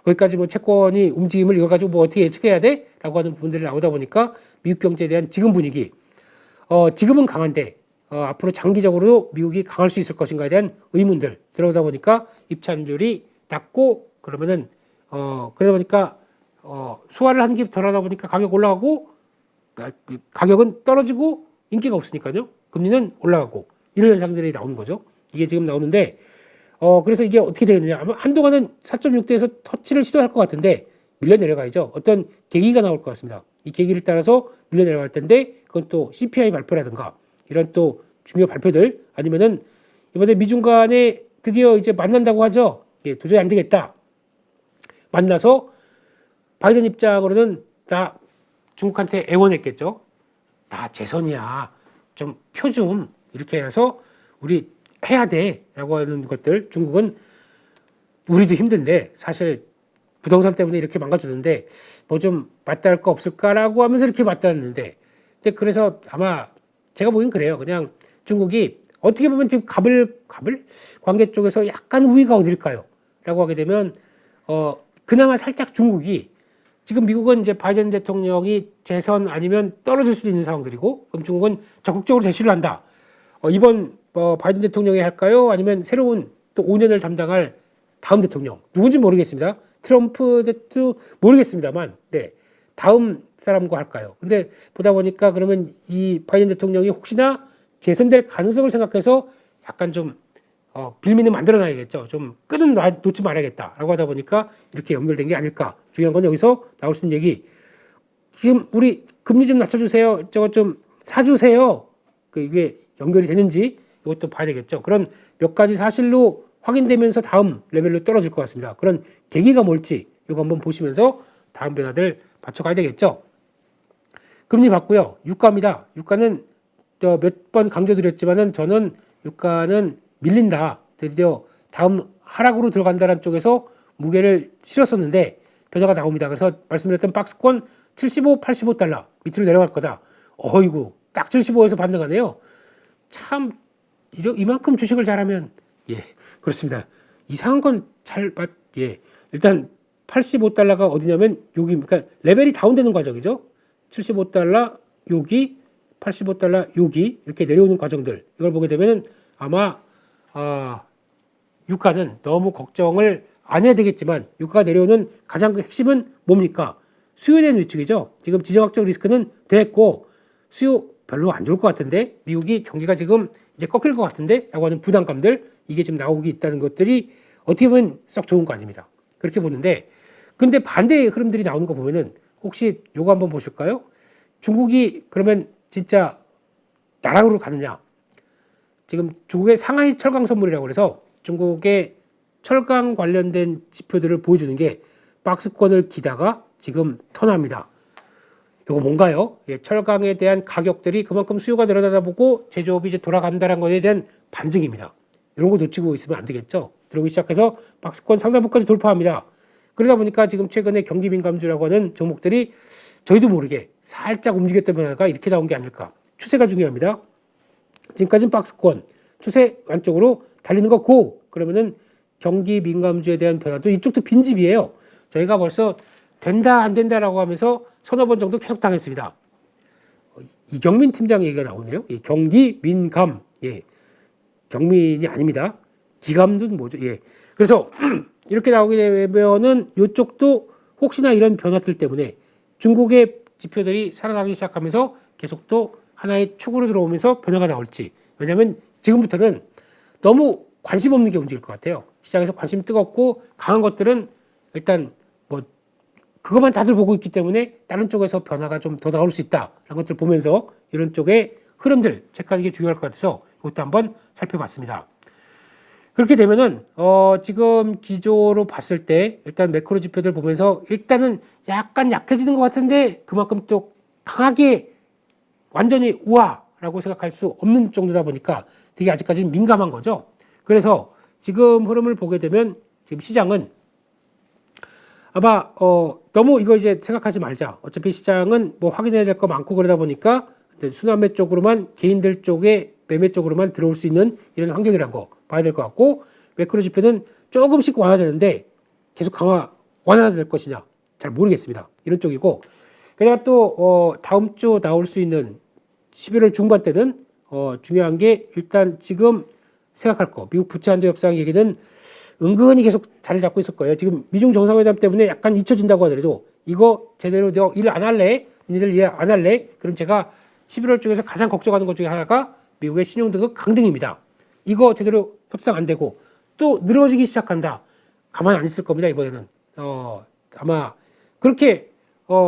거기까지 뭐 채권이 움직임을 이거 가지고 뭐 어떻게 예측해야 돼? 라고 하는 부분들이 나오다 보니까 미국 경제에 대한 지금 분위기 지금은 강한데 앞으로 장기적으로 미국이 강할 수 있을 것인가에 대한 의문들 들어오다 보니까 입찰률이 낮고 그러면은 그러다 보니까 소화를 하는 게 덜하다 보니까 가격 올라가고 가격은 떨어지고 인기가 없으니까요. 금리는 올라가고 이런 현상들이 나오는 거죠. 이게 지금 나오는데 그래서 이게 어떻게 되겠느냐. 아마 한동안은 4.6대에서 터치를 시도할 것 같은데 밀려 내려가야죠. 어떤 계기가 나올 것 같습니다. 이 계기를 따라서 밀려 내려갈 텐데 그건 또 CPI 발표라든가 이런 또 중요 발표들 아니면은 이번에 미중 간에 드디어 이제 만난다고 하죠. 예, 도저히 안 되겠다. 만나서 바이든 입장으로는 다 중국한테 애원했겠죠. 다 재선이야. 좀 표 좀 이렇게 해서 우리 해야 돼라고 하는 것들 중국은 우리도 힘든데 사실 부동산 때문에 이렇게 망가졌는데 뭐 좀 맞닿을 거 없을까라고 하면서 이렇게 맞닿았는데 근데 그래서 아마 제가 보기엔 그래요. 그냥 중국이 어떻게 보면 지금 갑을 관계 쪽에서 약간 우위가 어딜까요? 라고 하게 되면 그나마 살짝 중국이 지금 미국은 이제 바이든 대통령이 재선 아니면 떨어질 수도 있는 상황들이고 그럼 중국은 적극적으로 대치를 한다. 이번 바이든 대통령이 할까요? 아니면 새로운 또 5년을 담당할 다음 대통령 누군지 모르겠습니다. 트럼프도 모르겠습니다만 네 다음 사람과 할까요? 근데 보다 보니까 그러면 이 바이든 대통령이 혹시나 재선될 가능성을 생각해서 약간 좀 빌미는 만들어놔야겠죠. 좀 끈은 놓지 말아야겠다라고 하다 보니까 이렇게 연결된 게 아닐까. 중요한 건 여기서 나올 수 있는 얘기. 지금 우리 금리 좀 낮춰주세요. 저거 좀 사주세요. 이게 연결이 되는지 이것도 봐야 되겠죠. 그런 몇 가지 사실로 확인되면서 다음 레벨로 떨어질 것 같습니다. 그런 계기가 뭘지 이거 한번 보시면서 다음 변화들 맞춰가야 되겠죠. 금리 봤고요. 유가입니다. 유가는 몇 번 강조드렸지만은 저는 유가는 밀린다. 드디어 다음 하락으로 들어간다는 쪽에서 무게를 실었었는데 변화가 나옵니다. 그래서 말씀드렸던 박스권 75, 85달러 밑으로 내려갈 거다. 어이구 딱 75에서 반등하네요. 참 이만큼 주식을 잘하면 예 그렇습니다. 이상한 건 예 일단 85달러가 어디냐면 여기 그러니까 레벨이 다운되는 과정이죠. 75달러 여기 85달러 여기 이렇게 내려오는 과정들 이걸 보게 되면 아마 유가는 너무 걱정을 안 해야 되겠지만 유가가 내려오는 가장 큰 핵심은 뭡니까? 수요에 대한 위축이죠. 지금 지정학적 리스크는 됐고 수요 별로 안 좋을 것 같은데 미국이 경기가 지금 이제 꺾일 것 같은데 라고 하는 부담감들 이게 지금 나오고 있다는 것들이 어떻게 보면 썩 좋은 거 아닙니다. 그렇게 보는데 근데 반대의 흐름들이 나오는 거 보면은 혹시 요거 한번 보실까요? 중국이 그러면 진짜 나락으로 가느냐? 지금 중국의 상하이 철강 선물이라고 해서 중국의 철강 관련된 지표들을 보여주는 게 박스권을 기다가 지금 턴합니다. 이거 뭔가요? 예, 철강에 대한 가격들이 그만큼 수요가 늘어나다 보고 제조업이 이제 돌아간다는 것에 대한 반증입니다. 이런 거 놓치고 있으면 안 되겠죠. 들어오기 시작해서 박스권 상단부까지 돌파합니다. 그러다 보니까 지금 최근에 경기 민감주라고 하는 종목들이 저희도 모르게 살짝 움직였던 변화가 이렇게 나온 게 아닐까. 추세가 중요합니다. 지금까지는 박스권, 추세 안쪽으로 달리는 거 고! 그러면은 경기 민감주에 대한 변화도 이쪽도 빈집이에요. 저희가 벌써 된다 안 된다라고 하면서 서너 번 정도 계속 당했습니다. 이경민 팀장 얘기가 나오네요. 예, 경기 민감. 예. 경민이 아닙니다. 기감은 뭐죠? 예. 그래서 이렇게 나오게 되면은 이쪽도 혹시나 이런 변화들 때문에 중국의 지표들이 살아나기 시작하면서 계속 또 하나의 축으로 들어오면서 변화가 나올지. 왜냐하면 지금부터는 너무 관심 없는 게 움직일 것 같아요. 시장에서 관심 뜨겁고 강한 것들은 일단 뭐 그것만 다들 보고 있기 때문에 다른 쪽에서 변화가 좀 더 나올 수 있다라는 것들 보면서 이런 쪽의 흐름들 체크하는 게 중요할 것 같아서 이것도 한번 살펴봤습니다. 그렇게 되면은 지금 기조로 봤을 때 일단 매크로 지표들 보면서 일단은 약간 약해지는 것 같은데 그만큼 또 강하게 완전히 우와라고 생각할 수 없는 정도다 보니까 되게 아직까지는 민감한 거죠. 그래서 지금 흐름을 보게 되면 지금 시장은 아마 너무 이거 이제 생각하지 말자. 어차피 시장은 뭐 확인해야 될 거 많고 그러다 보니까 순환매 쪽으로만 개인들 쪽에 매매 쪽으로만 들어올 수 있는 이런 환경이란 거 봐야 될 것 같고 매크로 지표는 조금씩 완화되는데 계속 완화될 것이냐 잘 모르겠습니다. 이런 쪽이고 그다가 또 다음 주 나올 수 있는 11월 중반 때는 중요한 게 일단 지금 생각할 거 미국 부채 한도 협상 얘기는 은근히 계속 자리를 잡고 있을 거예요. 지금 미중 정상회담 때문에 약간 잊혀진다고 하더라도 이거 제대로 너 일 안 할래? 니들 일 안 할래? 그럼 제가 11월 중에서 가장 걱정하는 것 중에 하나가 미국의 신용등급 강등입니다. 이거 제대로 협상 안 되고 또 늘어지기 시작한다. 가만 안 있을 겁니다. 이번에는 아마 그렇게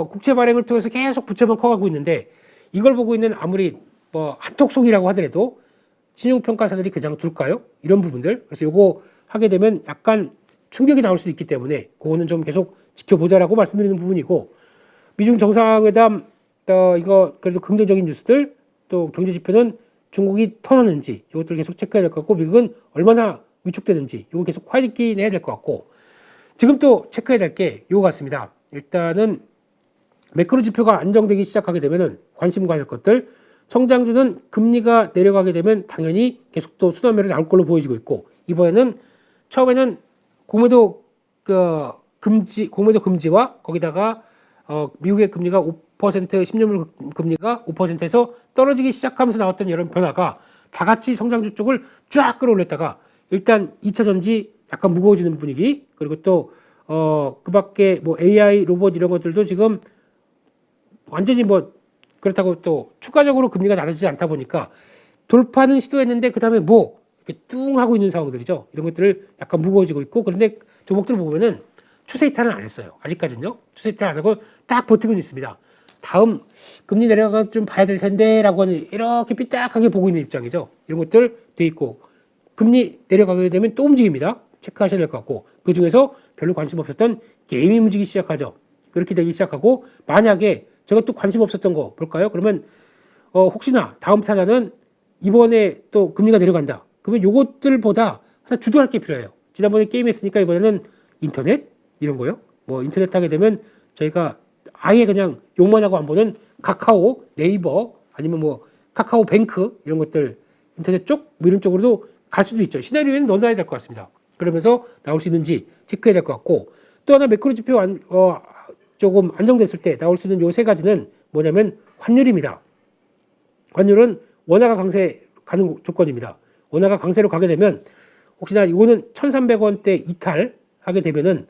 국채 발행을 통해서 계속 부채만 커가고 있는데 이걸 보고 있는 아무리 뭐 한톡속이라고 하더라도 신용평가사들이 그냥 둘까요? 이런 부분들. 그래서 요거 하게 되면 약간 충격이 나올 수도 있기 때문에 그거는 좀 계속 지켜보자라고 말씀드리는 부분이고 미중 정상회담 이거 그래도 긍정적인 뉴스들 또 경제 지표는 중국이 터놨는지 이것들 계속 체크해야 될 것 같고 미국은 얼마나 위축되는지 이거 계속 확인해야 될 것 같고 지금 또 체크해야 될 게 이거 같습니다. 일단은 매크로 지표가 안정되기 시작하게 되면은 관심 가질 것들 성장주는 금리가 내려가게 되면 당연히 계속 또 순환매로 나올 걸로 보여지고 있고 이번에는 처음에는 공매도 금지와 거기다가 미국의 금리가 5% 10년물 금리가 5%에서 떨어지기 시작하면서 나왔던 이런 변화가 다 같이 성장주 쪽을 쫙 끌어올렸다가 일단 2차 전지 약간 무거워지는 분위기 그리고 또 그밖에 뭐 AI 로봇 이런 것들도 지금 완전히 뭐 그렇다고 또 추가적으로 금리가 낮아지지 않다 보니까 돌파는 시도했는데 그 다음에 뭐 이렇게 뚱 하고 있는 상황들이죠. 이런 것들을 약간 무거워지고 있고 그런데 종목들 보면은 추세 이탈은 안 했어요. 아직까지는요. 추세 이탈 안 하고 딱 버티고 있습니다. 다음 금리 내려가 좀 봐야 될 텐데라고 하는 이렇게 삐딱하게 보고 있는 입장이죠. 이런 것들 돼 있고 금리 내려가게 되면 또 움직입니다. 체크하셔야 될 것 같고 그 중에서 별로 관심 없었던 게임이 움직이기 시작하죠. 그렇게 되기 시작하고 만약에 제가 또 관심 없었던 거 볼까요? 그러면 혹시나 다음 타자는 이번에 또 금리가 내려간다. 그러면 요것들보다 하나 주도할 게 필요해요. 지난번에 게임 했으니까 이번에는 인터넷 이런 거요. 뭐 인터넷 하게 되면 저희가 아예 그냥 욕만 하고 안 보는 카카오, 네이버 아니면 뭐 카카오 뱅크 이런 것들 인터넷 쪽 뭐 이런 쪽으로도 갈 수도 있죠. 시나리오에는 넣어놔야 될 것 같습니다. 그러면서 나올 수 있는지 체크해야 될 것 같고 또 하나 매크로 지표 조금 안정됐을 때 나올 수 있는 요 세 가지는 뭐냐면 환율입니다. 환율은 원화가 강세 가는 조건입니다. 원화가 강세로 가게 되면 혹시나 이거는 1,300원대 이탈하게 되면은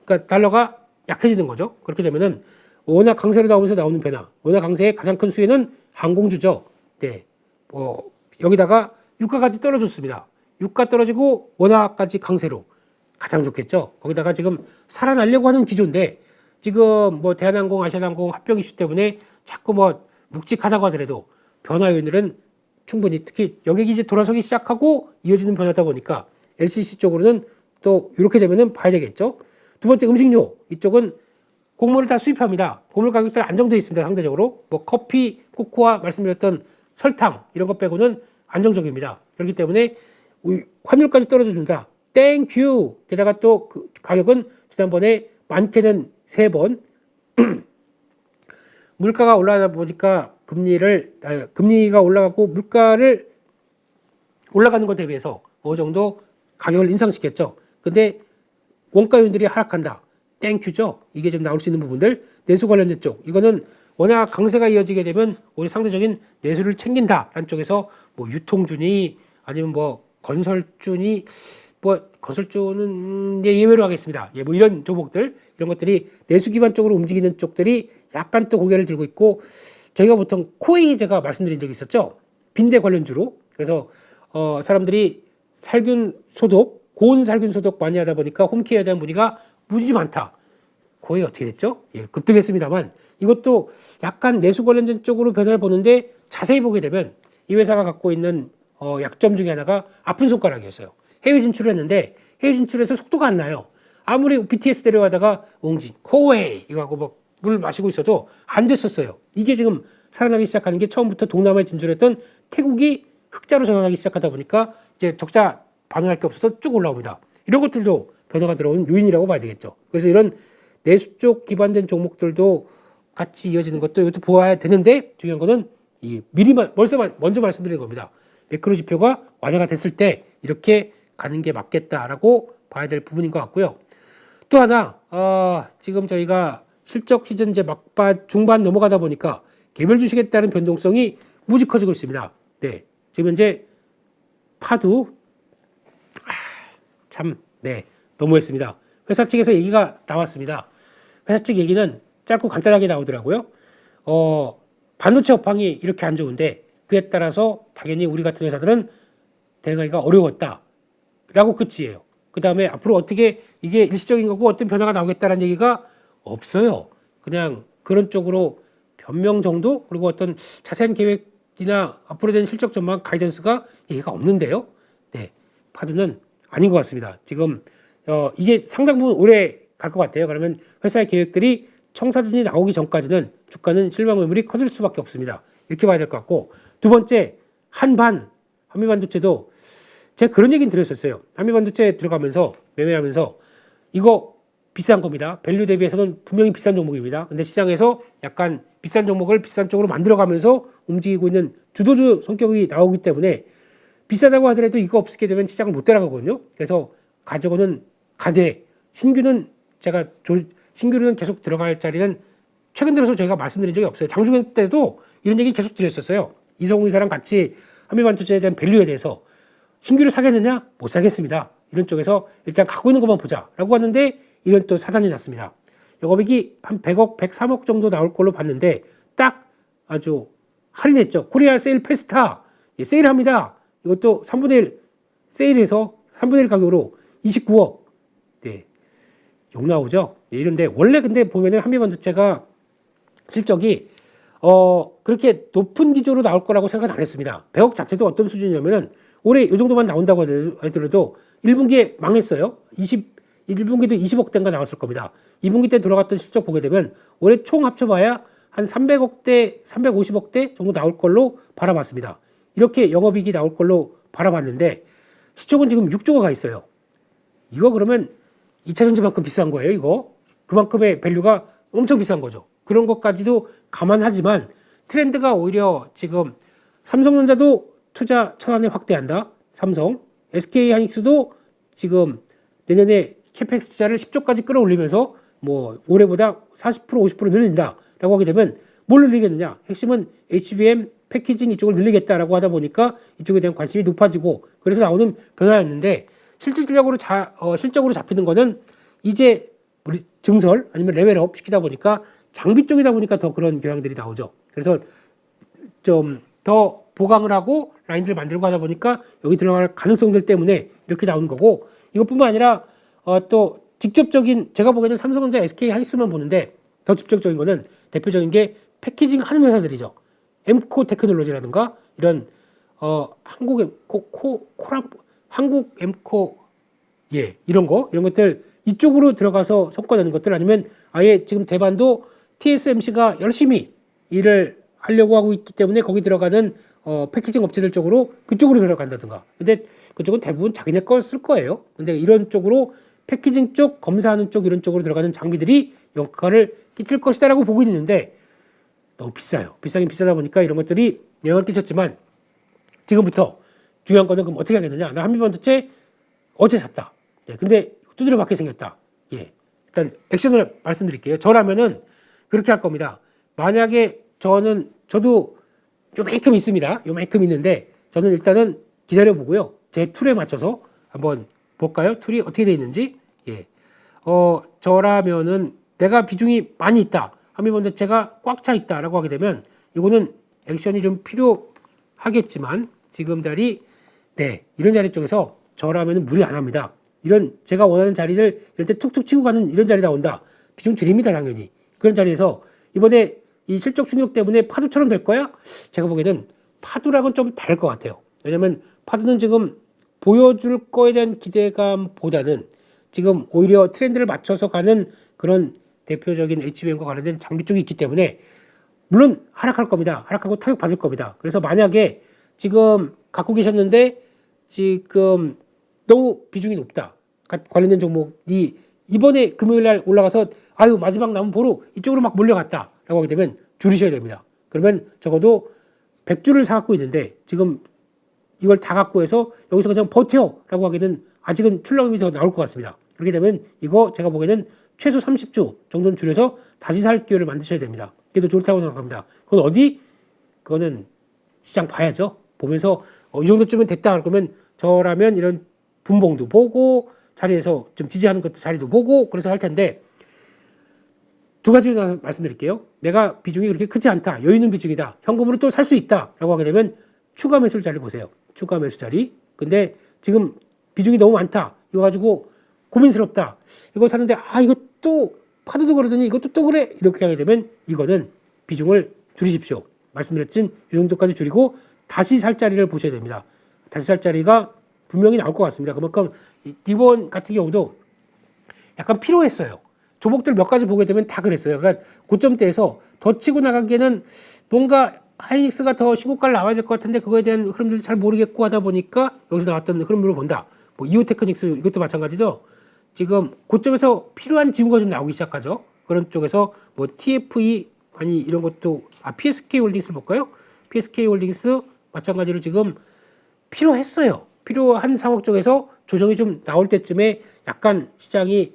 그러니까 달러가 약해지는 거죠. 그렇게 되면은 원화 강세로 나오면서 나오는 변화. 원화 강세의 가장 큰 수혜는 항공주죠. 네. 여기다가 유가까지 떨어졌습니다. 유가 떨어지고 원화까지 강세로 가장 좋겠죠. 거기다가 지금 살아나려고 하는 기조인데 지금 뭐 대한항공, 아시아나항공 합병 이슈 때문에 자꾸 뭐 묵직하다고 하더라도 변화 요인들은 충분히 특히 여객이 이제 돌아서기 시작하고 이어지는 변화다 보니까 LCC 쪽으로는 또 이렇게 되면은 봐야 되겠죠. 두 번째 음식료 이쪽은 곡물을 다 수입합니다. 곡물 가격들 안정되어 있습니다. 상대적으로 뭐 커피, 코코아 말씀드렸던 설탕 이런 것 빼고는 안정적입니다. 그렇기 때문에 환율까지 떨어져준다. 땡큐. 게다가 또 그 가격은 지난번에 많게는 3번 물가가 올라가다 보니까 금리가 올라가고 물가를 올라가는 것 대비해서 어느 정도 가격을 인상시켰죠. 근데 원가 요인들이 하락한다. 땡큐죠. 이게 좀 나올 수 있는 부분들 내수 관련된 쪽 이거는 워낙 강세가 이어지게 되면 오히려 상대적인 내수를 챙긴다라는 쪽에서 뭐 유통주니 아니면 뭐 건설주니 뭐 건설주는 예외로 하겠습니다. 뭐 이런 종목들 이런 것들이 내수 기반적으로 움직이는 쪽들이 약간 또 고개를 들고 있고 저희가 보통 코웨이 제가 말씀드린 적이 있었죠. 빈대 관련주로 그래서 사람들이 살균 소독, 고온 살균 소독 많이 하다 보니까 홈케어에 대한 문의가 무지 많다. 거의 어떻게 됐죠? 예, 급등했습니다만 이것도 약간 내수 관련된 쪽으로 변화를 보는데 자세히 보게 되면 이 회사가 갖고 있는 약점 중에 하나가 아픈 손가락이었어요. 해외 진출했는데 해외 진출해서 속도가 안 나요. 아무리 BTS 데려가다가 옹진, 코웨이 이거 하고 막 물 마시고 있어도 안 됐었어요. 이게 지금 살아나기 시작하는 게 처음부터 동남아에 진출했던 태국이 흑자로 전환하기 시작하다 보니까 이제 적자 반응할 게 없어서 쭉 올라옵니다. 이런 것들도 변화가 들어온 요인이라고 봐야 되겠죠. 그래서 이런 내수 쪽 기반된 종목들도 같이 이어지는 것도 이것도 보아야 되는데 중요한 거는 이 미리만 먼저 말씀드린 겁니다. 매크로 지표가 완화가 됐을 때 이렇게 가는 게 맞겠다라고 봐야 될 부분인 것 같고요. 또 하나 지금 저희가 실적 시즌 이제 막바 중반 넘어가다 보니까 개별 주식에 따른 변동성이 무지 커지고 있습니다. 네, 지금 현재 파도 참 너무했습니다. 회사 측에서 얘기가 나왔습니다. 회사 측 얘기는 짧고 간단하게 나오더라고요. 반도체 업황이 이렇게 안 좋은데 그에 따라서 당연히 우리 같은 회사들은 대응하기가 어려웠다라고 끝이에요. 그 다음에 앞으로 어떻게 이게 일시적인 거고 어떤 변화가 나오겠다라는 얘기가 없어요. 그냥 그런 쪽으로 변명 정도 그리고 어떤 자세한 계획이나 앞으로 된 실적 전망 가이던스가 얘기가 없는데요. 네, 파도는 아닌 것 같습니다. 지금 이게 상당 부분 오래 갈 것 같아요. 그러면 회사의 계획들이 청사진이 나오기 전까지는 주가는 실망 매물이 커질 수밖에 없습니다. 이렇게 봐야 될 것 같고 두 번째 한미반도체도 제가 그런 얘기는 들었었어요. 한미반도체 들어가면서 매매하면서 이거 비싼 겁니다. 밸류 대비해서는 분명히 비싼 종목입니다. 근데 시장에서 약간 비싼 종목을 비싼 쪽으로 만들어가면서 움직이고 있는 주도주 성격이 나오기 때문에 비싸다고 하더라도 이거 없게 되면 시장을 못 따라가거든요. 그래서 가져고는 가되 신규는 신규로는 계속 들어갈 자리는 최근 들어서 저희가 말씀드린 적이 없어요. 장중에 때도 이런 얘기 계속 드렸었어요. 이성훈 이사랑 같이 한미반도체에 대한 밸류에 대해서 신규를 사겠느냐? 못 사겠습니다. 이런 쪽에서 일단 갖고 있는 것만 보자라고 하는데 이런 또 사단이 났습니다. 영업이익이 한 100억, 103억 정도 나올 걸로 봤는데 딱 아주 할인했죠. 코리아 세일 페스타 세일합니다. 이것도 3분의 1 세일해서 3분의 1 가격으로 29억. 네, 욕 나오죠. 네, 이런데 원래 근데 보면은 한미반도체가 실적이 그렇게 높은 기조로 나올 거라고 생각 안 했습니다. 100억 자체도 어떤 수준이냐면은 올해 이 정도만 나온다고 하더라도 1분기에 망했어요. 1분기도 20억대인가 나왔을 겁니다. 2분기 때 돌아갔던 실적 보게 되면 올해 총 합쳐봐야 한 300억대, 350억대 정도 나올 걸로 바라봤습니다. 이렇게 영업이익이 나올 걸로 바라봤는데 시총은 지금 6조가 가 있어요. 이거 그러면 2차전지만큼 비싼 거예요, 이거. 그만큼의 밸류가 엄청 비싼 거죠. 그런 것까지도 감안하지만 트렌드가 오히려 지금 삼성전자도 투자 천안에 확대한다. 삼성, SK하이닉스도 지금 내년에 캐펙스 투자를 10조까지 끌어올리면서 뭐 올해보다 40% 50% 늘린다라고 하게 되면 뭘 늘리겠느냐? 핵심은 HBM 패키징 이쪽을 늘리겠다라고 하다 보니까 이쪽에 대한 관심이 높아지고 그래서 나오는 변화였는데 실질적으로 실적으로 잡히는 거는 이제 우리 증설 아니면 레벨업 시키다 보니까 장비 쪽이다 보니까 더 그런 경향들이 나오죠. 그래서 좀 더 보강을 하고 라인들을 만들고 하다 보니까 여기 들어갈 가능성들 때문에 이렇게 나오는 거고 이것뿐만 아니라 또 직접적인 제가 보기에는 삼성전자, SK하이닉스만 보는데 더 직접적인 거는 대표적인 게 패키징 하는 회사들이죠. 엠코 테크놀로지라든가 이런 한국 엠코 이런 것들 이쪽으로 들어가서 성과 내는 것들 아니면 아예 지금 대반도 TSMC가 열심히 일을 하려고 하고 있기 때문에 거기 들어가는 패키징 업체들 쪽으로 그쪽으로 들어간다든가. 근데 그쪽은 대부분 자기네 거 쓸 거예요. 근데 이런 쪽으로 패키징 쪽, 검사하는 쪽 이런 쪽으로 들어가는 장비들이 역할을 끼칠 것이다라고 보고 있는데 너무 비싸요. 비싸긴 비싸다 보니까 이런 것들이 영향을 끼쳤지만 지금부터 중요한 거는 그럼 어떻게 하겠느냐. 나 한미반도체 어제 샀다. 근데 두드려 맞게 생겼다. 일단 액션을 말씀드릴게요. 저라면은 그렇게 할 겁니다. 만약에 저도 요만큼 있습니다. 요만큼 있는데 저는 일단은 기다려보고요. 제 툴에 맞춰서 한번 볼까요? 툴이 어떻게 되어 있는지. 저라면은 내가 비중이 많이 있다. 한미반도체가 꽉 차 있다라고 하게 되면 이거는 액션이 좀 필요하겠지만 지금 자리 이런 자리 쪽에서 저라면 무리 안 합니다. 이런 제가 원하는 자리를 이럴 때 툭툭 치고 가는 이런 자리 나온다. 비중 줄입니다, 당연히. 그런 자리에서 이번에 이 실적 충격 때문에 파도처럼 될 거야? 제가 보기에는 파도랑은 좀 다를 것 같아요. 왜냐하면 파도는 지금 보여줄 거에 대한 기대감보다는 지금 오히려 트렌드를 맞춰서 가는 그런 대표적인 HBM과 관련된 장비 쪽이 있기 때문에 물론 하락할 겁니다. 하락하고 타격 받을 겁니다. 그래서 만약에 지금 갖고 계셨는데 지금 너무 비중이 높다. 관련된 종목이 이번에 금요일 날 올라가서 아유 마지막 남은 보루 이쪽으로 막 몰려갔다라고 하게 되면 줄이셔야 됩니다. 그러면 적어도 100주를 사갖고 있는데 지금 이걸 다 갖고 해서 여기서 그냥 버텨라고 하기는 아직은 출렁임이 더 나올 것 같습니다. 그렇게 되면 이거 제가 보기에는 최소 30주 정도는 줄여서 다시 살 기회를 만드셔야 됩니다. 그게 더 좋다고 생각합니다. 그건 어디? 그거는 시장 봐야죠. 보면서 이 정도쯤은 됐다 그러면 저라면 이런 분봉도 보고 자리에서 좀 지지하는 것도 자리도 보고 그래서 할 텐데 두 가지로 말씀드릴게요. 내가 비중이 그렇게 크지 않다. 여유 있는 비중이다. 현금으로 또 살 수 있다라고 하게 되면 추가 매수 자리 보세요. 추가 매수 자리. 근데 지금 비중이 너무 많다. 이거 가지고 고민스럽다. 이거 사는데 이거 또 파도도 그러더니 이것도 또 그래. 이렇게 하게 되면 이거는 비중을 줄이십시오. 말씀드렸진 이 정도까지 줄이고 다시 살 자리를 보셔야 됩니다. 다시 살 자리가 분명히 나올 것 같습니다. 그만큼 이번 같은 경우도 약간 필요했어요. 종목들 몇 가지 보게 되면 다 그랬어요. 그러니까 고점대에서 더 치고 나가기에는 뭔가 하이닉스가 더 신고가를 나와야 될 것 같은데 그거에 대한 흐름들도 잘 모르겠고 하다 보니까 여기서 나왔던 흐름으로 본다. 뭐 이오테크닉스 이것도 마찬가지죠. 지금 고점에서 필요한 지구가 좀 나오기 시작하죠. 그런 쪽에서 뭐 TFE 아니 이런 것도 PSK 홀딩스 볼까요? PSK 홀딩스 마찬가지로 지금 필요했어요. 필요한 상황 쪽에서 조정이 좀 나올 때쯤에 약간 시장이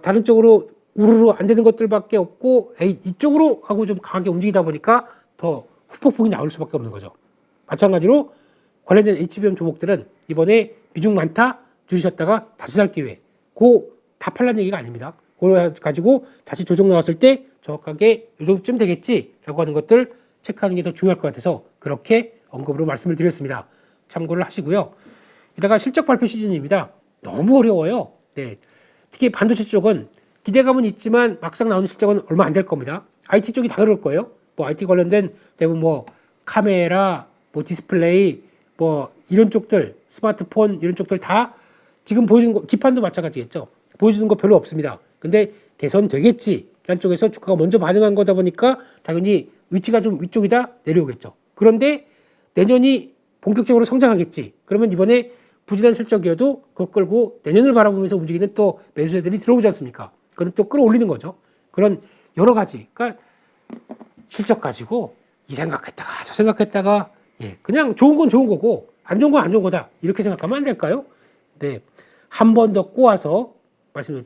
다른 쪽으로 우르르 안 되는 것들밖에 없고 이쪽으로 하고 좀 강하게 움직이다 보니까 더 후폭풍이 나올 수밖에 없는 거죠. 마찬가지로 관련된 HBM 종목들은 이번에 비중 많다 줄이셨다가 다시 살 기회 다 팔란 얘기가 아닙니다. 그걸 가지고 다시 조정 나왔을 때 정확하게 이 정도쯤 되겠지라고 하는 것들 체크하는 게 더 중요할 것 같아서 그렇게 언급으로 말씀을 드렸습니다. 참고를 하시고요. 이따가 실적 발표 시즌입니다. 너무 어려워요. 네. 특히 반도체 쪽은 기대감은 있지만 막상 나오는 실적은 얼마 안 될 겁니다. IT 쪽이 다 그럴 거예요. 뭐 IT 관련된 대부분 뭐 카메라, 뭐 디스플레이, 뭐 이런 쪽들, 스마트폰 이런 쪽들 다 지금 보여주는 거, 기판도 마찬가지겠죠. 보여주는 거 별로 없습니다. 근데 개선되겠지. 라는 쪽에서 주가가 먼저 반응한 거다 보니까 당연히 위치가 좀 위쪽이다 내려오겠죠. 그런데 내년이 본격적으로 성장하겠지. 그러면 이번에 부진한 실적이어도 그거 끌고 내년을 바라보면서 움직이는 또 매수세들이 들어오지 않습니까? 그건 또 끌어올리는 거죠. 그런 여러 가지. 그러니까 실적 가지고 이 생각했다가 저 생각했다가 그냥 좋은 건 좋은 거고 안 좋은 건 안 좋은 거다. 이렇게 생각하면 안 될까요? 네. 한 번 더 꼬아서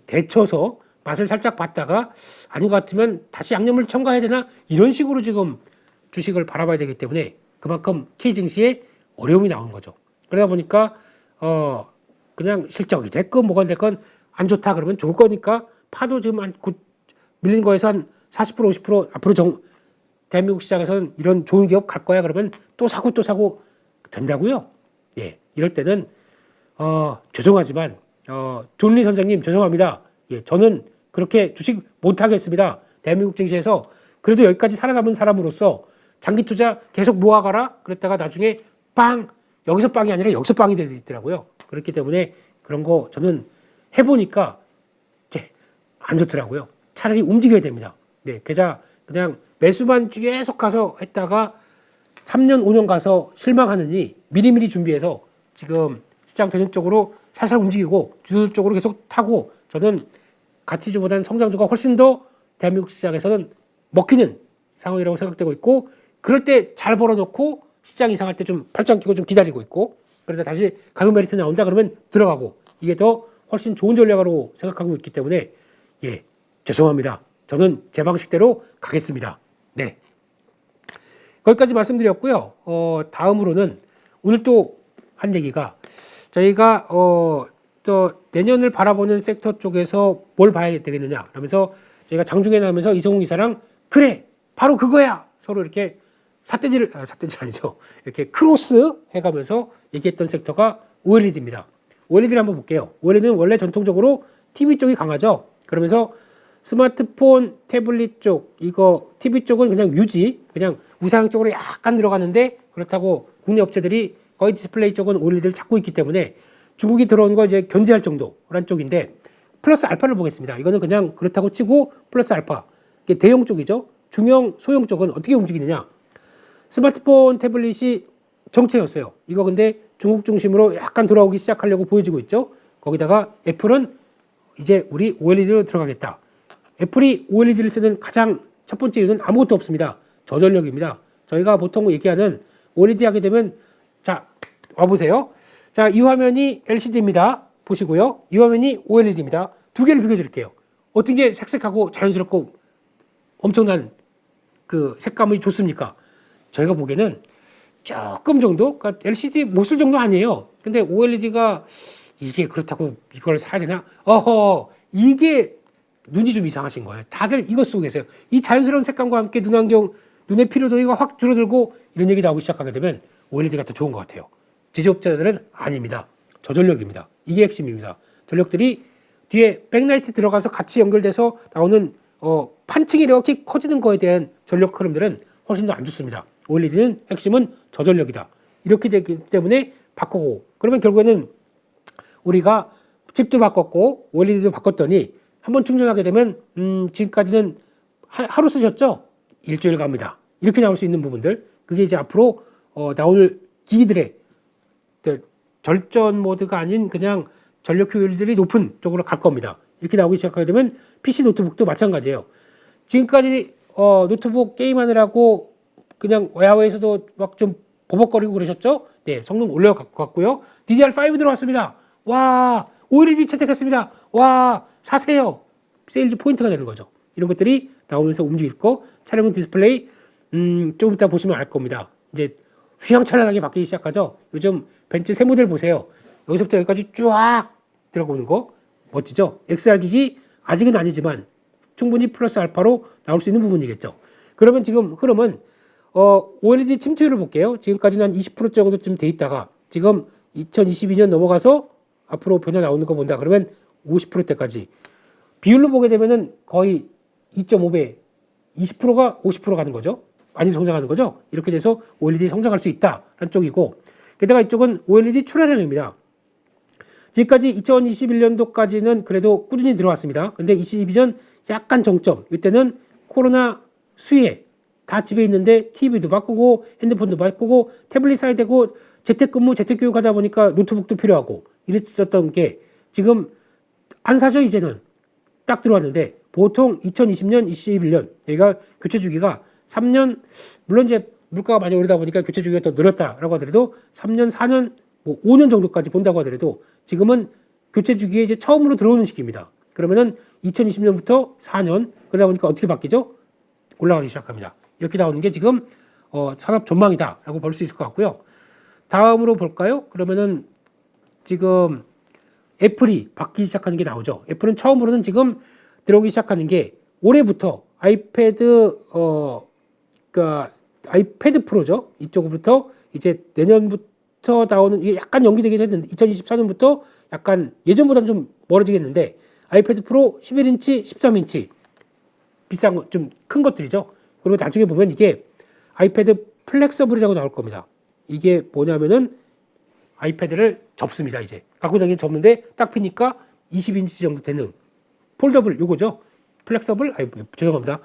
데쳐서 맛을 살짝 봤다가 아닌 것 같으면 다시 양념을 첨가해야 되나? 이런 식으로 지금 주식을 바라봐야 되기 때문에 그만큼 K증시에 어려움이 나오는 거죠. 그러다 보니까 그냥 실적이 됐건 뭐가 됐건 안 좋다 그러면 좋을 거니까 파도 지금 밀린 거에서 한 40% 50% 앞으로 대한민국 시장에서는 이런 좋은 기업 갈 거야 그러면 또 사고 된다고요. 예, 이럴 때는 죄송하지만 존리 선생님 죄송합니다. 예, 저는 그렇게 주식 못 하겠습니다. 대한민국 증시에서 그래도 여기까지 살아남은 사람으로서 장기 투자 계속 모아가라 그랬다가 나중에 빵 여기서 빵이 아니라 여기서 빵이 되더라고요. 그렇기 때문에 그런 거 저는 해보니까 안 좋더라고요. 차라리 움직여야 됩니다. 네, 그냥 매수만 계속 가서 했다가 3년 5년 가서 실망하느니 미리미리 준비해서 지금 시장 전형적으로 살살 움직이고 주도 쪽으로 계속 타고 저는 가치주보다는 성장주가 훨씬 더 대한민국 시장에서는 먹히는 상황이라고 생각되고 있고 그럴 때 잘 벌어놓고 시장 이상할 때 좀 팔짱 끼고 좀 기다리고 있고 그래서 다시 가격 메리트 나온다 그러면 들어가고 이게 더 훨씬 좋은 전략으로 생각하고 있기 때문에 죄송합니다. 저는 제 방식대로 가겠습니다. 네. 거기까지 말씀드렸고요. 다음으로는 오늘 또 한 얘기가 저희가 또 내년을 바라보는 섹터 쪽에서 뭘 봐야 되겠느냐 그러면서 저희가 장중에 나오면서 이성훈 기사랑 그래 바로 그거야 서로 이렇게 삿대질 아니죠 이렇게 크로스 해가면서 얘기했던 섹터가 OLED입니다. OLED를 한번 볼게요. OLED는 원래 전통적으로 TV 쪽이 강하죠. 그러면서 스마트폰, 태블릿 쪽, 이거 TV 쪽은 그냥 유지, 그냥 우상향 쪽으로 약간 들어가는데 그렇다고 국내 업체들이 거의 디스플레이 쪽은 OLED를 찾고 있기 때문에 중국이 들어온 거 이제 견제할 정도란 쪽인데 플러스 알파를 보겠습니다. 이거는 그냥 그렇다고 치고 플러스 알파. 이게 대형 쪽이죠. 중형, 소형 쪽은 어떻게 움직이느냐. 스마트폰, 태블릿이 정체였어요. 이거 근데 중국 중심으로 약간 돌아오기 시작하려고 보여지고 있죠. 거기다가 애플은 이제 우리 OLED로 들어가겠다. 애플이 OLED를 쓰는 가장 첫 번째 이유는 아무것도 없습니다. 저전력입니다. 저희가 보통 얘기하는 OLED 하게 되면 자, 와보세요. 자, 이 화면이 LCD입니다. 보시고요. 이 화면이 OLED입니다. 두 개를 비교드릴게요. 어떤 게 색색하고 자연스럽고 엄청난 그 색감이 좋습니까? 저희가 보기에는 조금 정도, 그러니까 LCD 못 쓸 정도 아니에요. 근데 OLED가 이게 그렇다고 이걸 사야 되나? 이게 눈이 좀 이상하신 거예요. 다들 이거 쓰고 계세요. 이 자연스러운 색감과 함께 눈안경, 눈의 피로도가 확 줄어들고 이런 얘기 나오기 시작하게 되면 OLED가 더 좋은 것 같아요. 제조업자들은 아닙니다. 저전력입니다. 이게 핵심입니다. 전력들이 뒤에 백라이트 들어가서 같이 연결돼서 나오는 판칭이 이렇게 커지는 거에 대한 전력 흐름들은 훨씬 더 안 좋습니다. OLED는 핵심은 저전력이다. 이렇게 되기 때문에 바꾸고 그러면 결국에는 우리가 칩도 바꿨고 OLED도 바꿨더니 한번 충전하게 되면 지금까지는 하루 쓰셨죠? 일주일 갑니다. 이렇게 나올 수 있는 부분들 그게 이제 앞으로 나올 기기들의 절전 모드가 아닌 그냥 전력 효율들이 높은 쪽으로 갈 겁니다. 이렇게 나오기 시작하게 되면 PC 노트북도 마찬가지예요. 지금까지 노트북 게임하느라고 그냥 야외에서도 막 좀 버벅거리고 그러셨죠? 네, 성능 올려갔고요. DDR5 들어왔습니다. 와, OLED 채택했습니다. 와, 사세요. 세일즈 포인트가 되는 거죠. 이런 것들이 나오면서 움직일 거. 촬영 디스플레이 좀 이따 보시면 알 겁니다. 이제 휘황찬란하게 바뀌기 시작하죠. 요즘 벤츠 새 모델 보세요. 여기서부터 여기까지 쫙 들어오는 거 멋지죠? XR 기기 아직은 아니지만 충분히 플러스 알파로 나올 수 있는 부분이겠죠. 그러면 지금 흐름은 OLED 침투율을 볼게요. 지금까지는 한 20% 정도쯤 돼 있다가 지금 2022년 넘어가서 앞으로 변화 나오는 거 본다. 그러면 50%대까지 비율로 보게 되면은 거의 2.5배 20%가 50% 가는 거죠. 많이 성장하는 거죠. 이렇게 돼서 OLED 성장할 수 있다라는 쪽이고 게다가 이쪽은 OLED 출하량입니다. 지금까지 2021년도까지는 그래도 꾸준히 들어왔습니다. 근데 22년 약간 정점. 이때는 코로나 수혜 다 집에 있는데 TV도 바꾸고 핸드폰도 바꾸고 태블릿 사야 되고 재택근무 재택교육 하다 보니까 노트북도 필요하고 이랬었던 게 지금 안 사죠. 이제는 딱 들어왔는데 보통 2020년 21년 여기가 교체 주기가 3년 물론 이제 물가가 많이 오르다 보니까 교체 주기가 더 늘었다라고 하더라도 3년 4년 뭐 5년 정도까지 본다고 하더라도 지금은 교체 주기에 이제 처음으로 들어오는 시기입니다. 그러면은 2020년부터 4년 그러다 보니까 어떻게 바뀌죠? 올라가기 시작합니다. 이렇게 나오는 게 지금 산업 전망이다라고 볼 수 있을 것 같고요. 다음으로 볼까요? 그러면은 지금 애플이 바뀌기 시작하는 게 나오죠. 애플은 처음으로는 지금 들어오기 시작하는 게 올해부터 아이패드 그러니까 아이패드 프로죠. 이쪽부터 이제 내년부터 나오는 이게 약간 연기되긴 했는데 2024년부터 약간 예전보다는 좀 멀어지겠는데 아이패드 프로 11인치, 13인치 비싼 거 좀 큰 것들이죠. 그리고 나중에 보면 이게 아이패드 플렉서블이라고 나올 겁니다. 이게 뭐냐면은 아이패드를 접습니다. 이제 갖고 다니기 접는데 딱 피니까 20인치 정도 되는 폴더블 요거죠. 플렉서블 죄송합니다.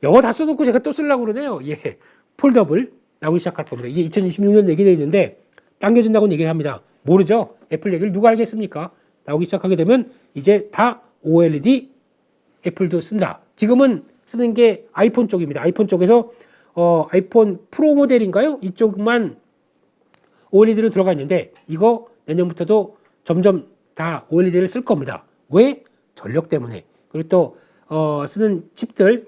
영어 다 써놓고 제가 또 쓰려고 그러네요. 예, 폴더블 나오기 시작할 겁니다. 이게 2026년 얘기되어 있는데 당겨진다고는 얘기를 합니다. 모르죠. 애플 얘기를 누가 알겠습니까? 나오기 시작하게 되면 이제 다 OLED 애플도 쓴다. 지금은 쓰는 게 아이폰 쪽입니다. 아이폰 쪽에서 아이폰 프로 모델인가요? 이쪽만 OLED로 들어가 있는데 이거 내년부터도 점점 다 OLED를 쓸 겁니다. 왜? 전력 때문에. 그리고 또 쓰는 칩들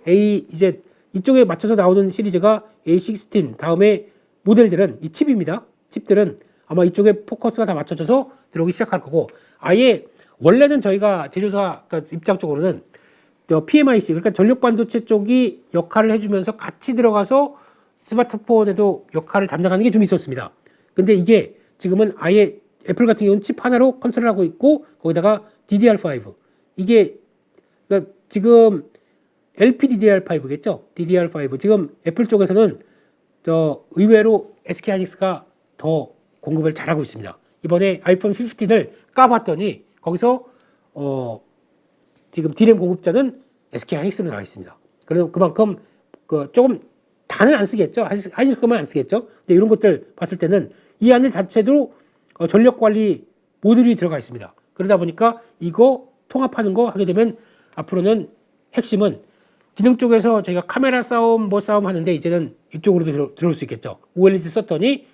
이제 이쪽에 맞춰서 나오는 시리즈가 A16 다음에 모델들은 이 칩입니다. 칩들은 아마 이쪽에 포커스가 다 맞춰져서 들어오기 시작할 거고 아예 원래는 저희가 제조사 그러니까 입장 쪽으로는 PMIC 그러니까 전력 반도체 쪽이 역할을 해주면서 같이 들어가서 스마트폰에도 역할을 담당하는 게 좀 있었습니다. 근데 이게 지금은 아예 애플 같은 경우는 칩 하나로 컨트롤하고 있고 거기다가 DDR5 이게 그러니까 지금 LPDDR5겠죠? DDR5 지금 애플 쪽에서는 의외로 SK 하이닉스가 더 공급을 잘하고 있습니다. 이번에 아이폰 15를 까봤더니 거기서 지금 D램 공급자는 SK 하이닉스로 나와 있습니다. 그래서 그만큼 조금 다는 안 쓰겠죠. 하이닉스 것만 안 쓰겠죠. 근데 이런 것들 봤을 때는 이 안에 자체도 전력 관리 모듈이 들어가 있습니다. 그러다 보니까 이거 통합하는 거 하게 되면 앞으로는 핵심은 기능 쪽에서 저희가 카메라 싸움 뭐 싸움 하는데 이제는 이쪽으로도 들어올 수 있겠죠. OLED 썼더니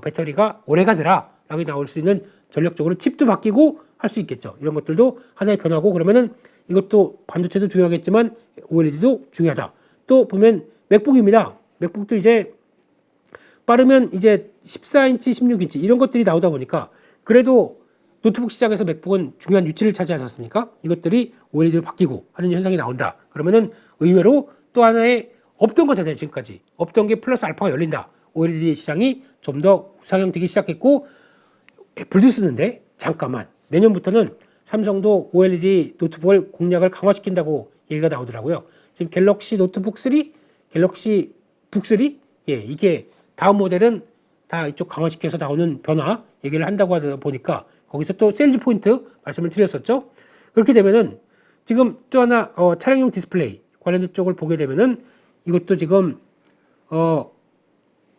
배터리가 오래 가더라 라고 나올 수 있는 전력적으로 칩도 바뀌고 할 수 있겠죠. 이런 것들도 하나의 변화고 그러면은 이것도 반도체도 중요하겠지만 OLED도 중요하다. 또 보면 맥북입니다. 맥북도 이제 빠르면 이제 14인치, 16인치 이런 것들이 나오다 보니까 그래도 노트북 시장에서 맥북은 중요한 위치를 차지하지 않습니까? 이것들이 OLED로 바뀌고 하는 현상이 나온다. 그러면은 의외로 또 하나의 없던 거잖아요. 지금까지 없던 게 플러스 알파가 열린다. OLED 시장이 좀 더 우상향되기 시작했고 애플도 쓰는데 잠깐만 내년부터는 삼성도 OLED 노트북을 공략을 강화시킨다고 얘기가 나오더라고요. 지금 갤럭시 노트북 3, 갤럭시 북 3, 이게 다음 모델은 다 이쪽 강화시켜서 나오는 변화 얘기를 한다고 하다 보니까 거기서 또 세일즈 포인트 말씀을 드렸었죠. 그렇게 되면은 지금 또 하나 차량용 디스플레이 관련된 쪽을 보게 되면은 이것도 지금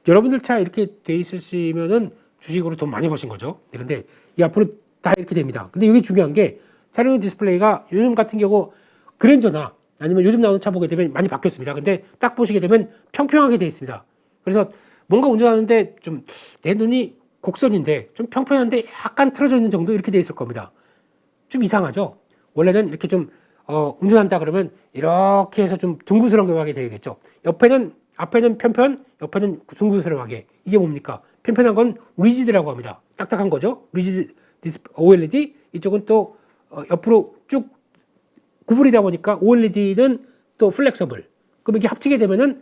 여러분들 차 이렇게 돼 있으시면은 주식으로 돈 많이 버신 거죠. 근데 이 앞으로 다 이렇게 됩니다. 근데 이게 중요한 게 차량용 디스플레이가 요즘 같은 경우 그랜저나 아니면 요즘 나오는 차 보게 되면 많이 바뀌었습니다. 근데 딱 보시게 되면 평평하게 돼 있습니다. 그래서 뭔가 운전하는데 좀 내 눈이 곡선인데 좀 평평한데 약간 틀어져 있는 정도 이렇게 돼 있을 겁니다. 좀 이상하죠? 원래는 이렇게 좀 운전한다 그러면 이렇게 해서 좀 둥그스름하게 되겠죠. 앞에는 편편, 옆에는 둥그스름하게. 이게 뭡니까? 편편한 건 리지드라고 합니다. 딱딱한 거죠. 리지드 OLED 이쪽은 또 옆으로 쭉 구부리다 보니까 OLED는 또 플렉서블. 그럼 이게 합치게 되면은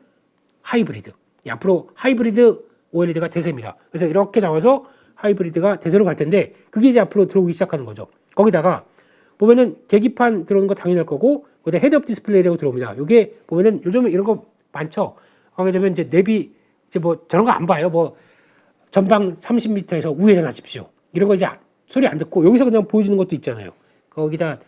하이브리드. 앞으로 하이브리드 OLED가 대세입니다. 그래서 이렇게 나와서 하이브리드가 대세로 갈 텐데 그게 이제 앞으로 들어오기 시작하는 거죠. 거기다가 보면은 계기판 들어오는 거 당연할 거고 거기다 헤드업 디스플레이라고 들어옵니다. 이게 보면은 요즘 이런 거 많죠. 하게 되면 이제 내비 이제 뭐 저런 거 안 봐요. 뭐 전방 30m에서 우회전하십시오. 이런 거 이제 소리 안 듣고 여기서 그냥 보여주는 것도 있잖아요. 거기다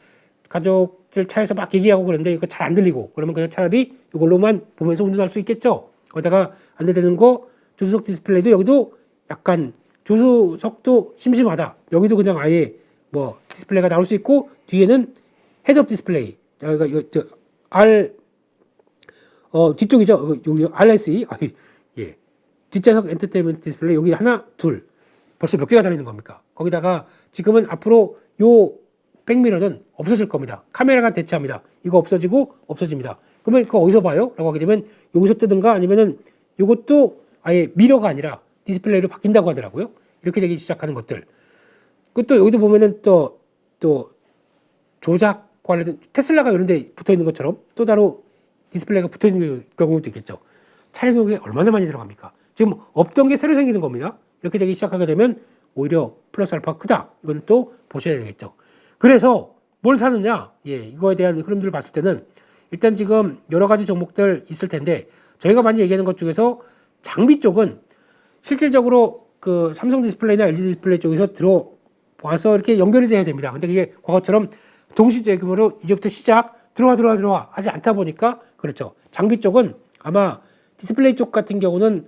가족들 차에서 막 얘기하고 그러는데 이거 잘 안 들리고 그러면 그냥 차라리 이걸로만 보면서 운전할 수 있겠죠. 거기다가 안되는 거 조수석 디스플레이도 여기도 약간 조수석도 심심하다. 여기도 그냥 아예 뭐 디스플레이가 나올 수 있고 뒤에는 헤드업 디스플레이. 여기가 이거 뒤쪽이죠. 여기 RSE. 예. 뒷좌석 엔터테인먼트 디스플레이 여기 하나, 둘. 벌써 몇 개가 달리는 겁니까? 거기다가 지금은 앞으로 요 백미러는 없어질 겁니다. 카메라가 대체합니다. 이거 없어지고 없어집니다. 그러면 그거 어디서 봐요? 라고 하게 되면 여기서 뜨든가 아니면은 이것도 아예 미러가 아니라 디스플레이로 바뀐다고 하더라고요. 이렇게 되기 시작하는 것들. 그또 여기도 보면은 또 조작 관련된 테슬라가 이런 데 붙어 있는 것처럼 또 따로 디스플레이가 붙어 있는 경우도 있겠죠. 촬영용에 얼마나 많이 들어갑니까? 지금 없던 게 새로 생기는 겁니다. 이렇게 되기 시작하게 되면 오히려 플러스 알파가 크다. 이건 또 보셔야 되겠죠. 그래서 뭘 사느냐? 이거에 대한 흐름들을 봤을 때는 일단 지금 여러 가지 종목들 있을 텐데 저희가 많이 얘기하는 것 중에서 장비 쪽은 실질적으로 그 삼성 디스플레이나 LG 디스플레이 쪽에서 들어와서 이렇게 연결이 돼야 됩니다. 근데 그게 과거처럼 동시대금으로 이제부터 시작 들어와 하지 않다 보니까 그렇죠. 장비 쪽은 아마 디스플레이 쪽 같은 경우는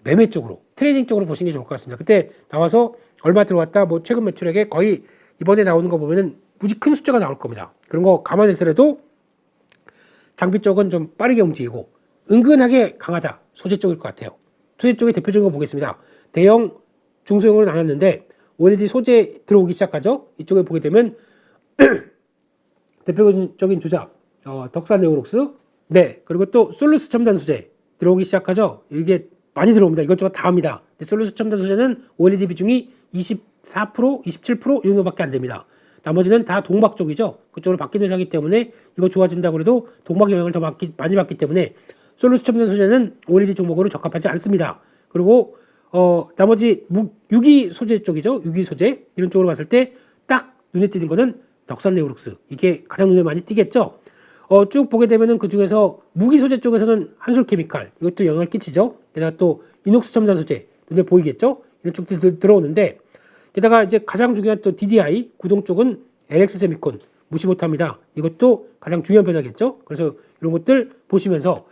매매 쪽으로 트레이딩 쪽으로 보시는 게 좋을 것 같습니다. 그때 나와서 얼마 들어왔다 뭐 최근 매출액에 거의 이번에 나오는 거 보면은 무지 큰 숫자가 나올 겁니다. 그런 거 감안해서라도 장비 쪽은 좀 빠르게 움직이고 은근하게 강하다. 소재 쪽일 것 같아요. 소재 쪽의 대표적인 거 보겠습니다. 대형, 중소형으로 나눴는데 OLED 소재 들어오기 시작하죠. 이쪽에 보게 되면 대표적인 주자 덕산 네오록스, 그리고 또 솔루스 첨단 소재 들어오기 시작하죠. 이게 많이 들어옵니다. 이것저것 다 합니다. 솔루스 첨단 소재는 OLED 비중이 24%, 27% 이 정도밖에 안 됩니다. 나머지는 다 동막 쪽이죠. 그쪽으로 바뀌는 회사이기 때문에 이거 좋아진다고 해도 동막 영향을 더 많이 받기 때문에 솔루스 첨단 소재는 OLED 종목으로 적합하지 않습니다. 그리고 나머지 유기 소재 쪽이죠. 유기 소재 이런 쪽으로 봤을 때 딱 눈에 띄는 거는 덕산 네오룩스. 이게 가장 눈에 많이 띄겠죠. 쭉 보게 되면은 그 중에서 무기 소재 쪽에서는 한솔케미칼 이것도 영향을 끼치죠. 게다가 또 이녹스 첨단 소재 눈에 보이겠죠. 이런 쪽들이 들어오는데 게다가 이제 가장 중요한 또 DDI 구동 쪽은 LX 세미콘 무시 못합니다. 이것도 가장 중요한 변화겠죠. 그래서 이런 것들 보시면서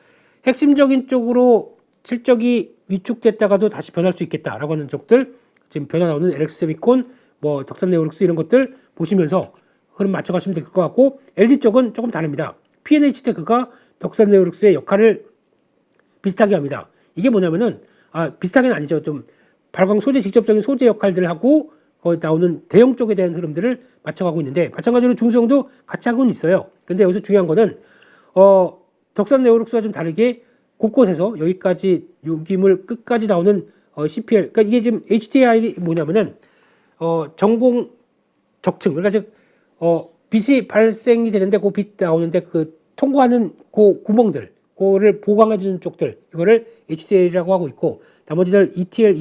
핵심적인 쪽으로 실적이 위축됐다가도 다시 변할 수 있겠다라고 하는 쪽들 지금 변화 나오는 LX 세미콘 뭐 덕산 네오룩스 이런 것들 보시면서 흐름 맞춰가시면 될 것 같고 LG 쪽은 조금 다릅니다. P&H 테크가 덕산 네오룩스의 역할을 비슷하게 합니다. 이게 뭐냐면은 비슷하게는 아니죠. 좀 발광 소재 직접적인 소재 역할들을 하고 거기 나오는 대형 쪽에 대한 흐름들을 맞춰가고 있는데 마찬가지로 중소형도 같이 하고는 있어요. 근데 여기서 중요한 거는 덕산 네오룩스와 좀 다르게 곳곳에서 여기까지 유기물 끝까지 나오는 CPL 그러니까 이게 지금 HTI 뭐냐면은 전공 적층 그러니까 즉 빛이 발생이 되는데 그 빛 나오는데 그 통과하는 그 구멍들 그거를 보강해 주는 쪽들 이거를 HTL이라고 하고 있고 나머지들 ETL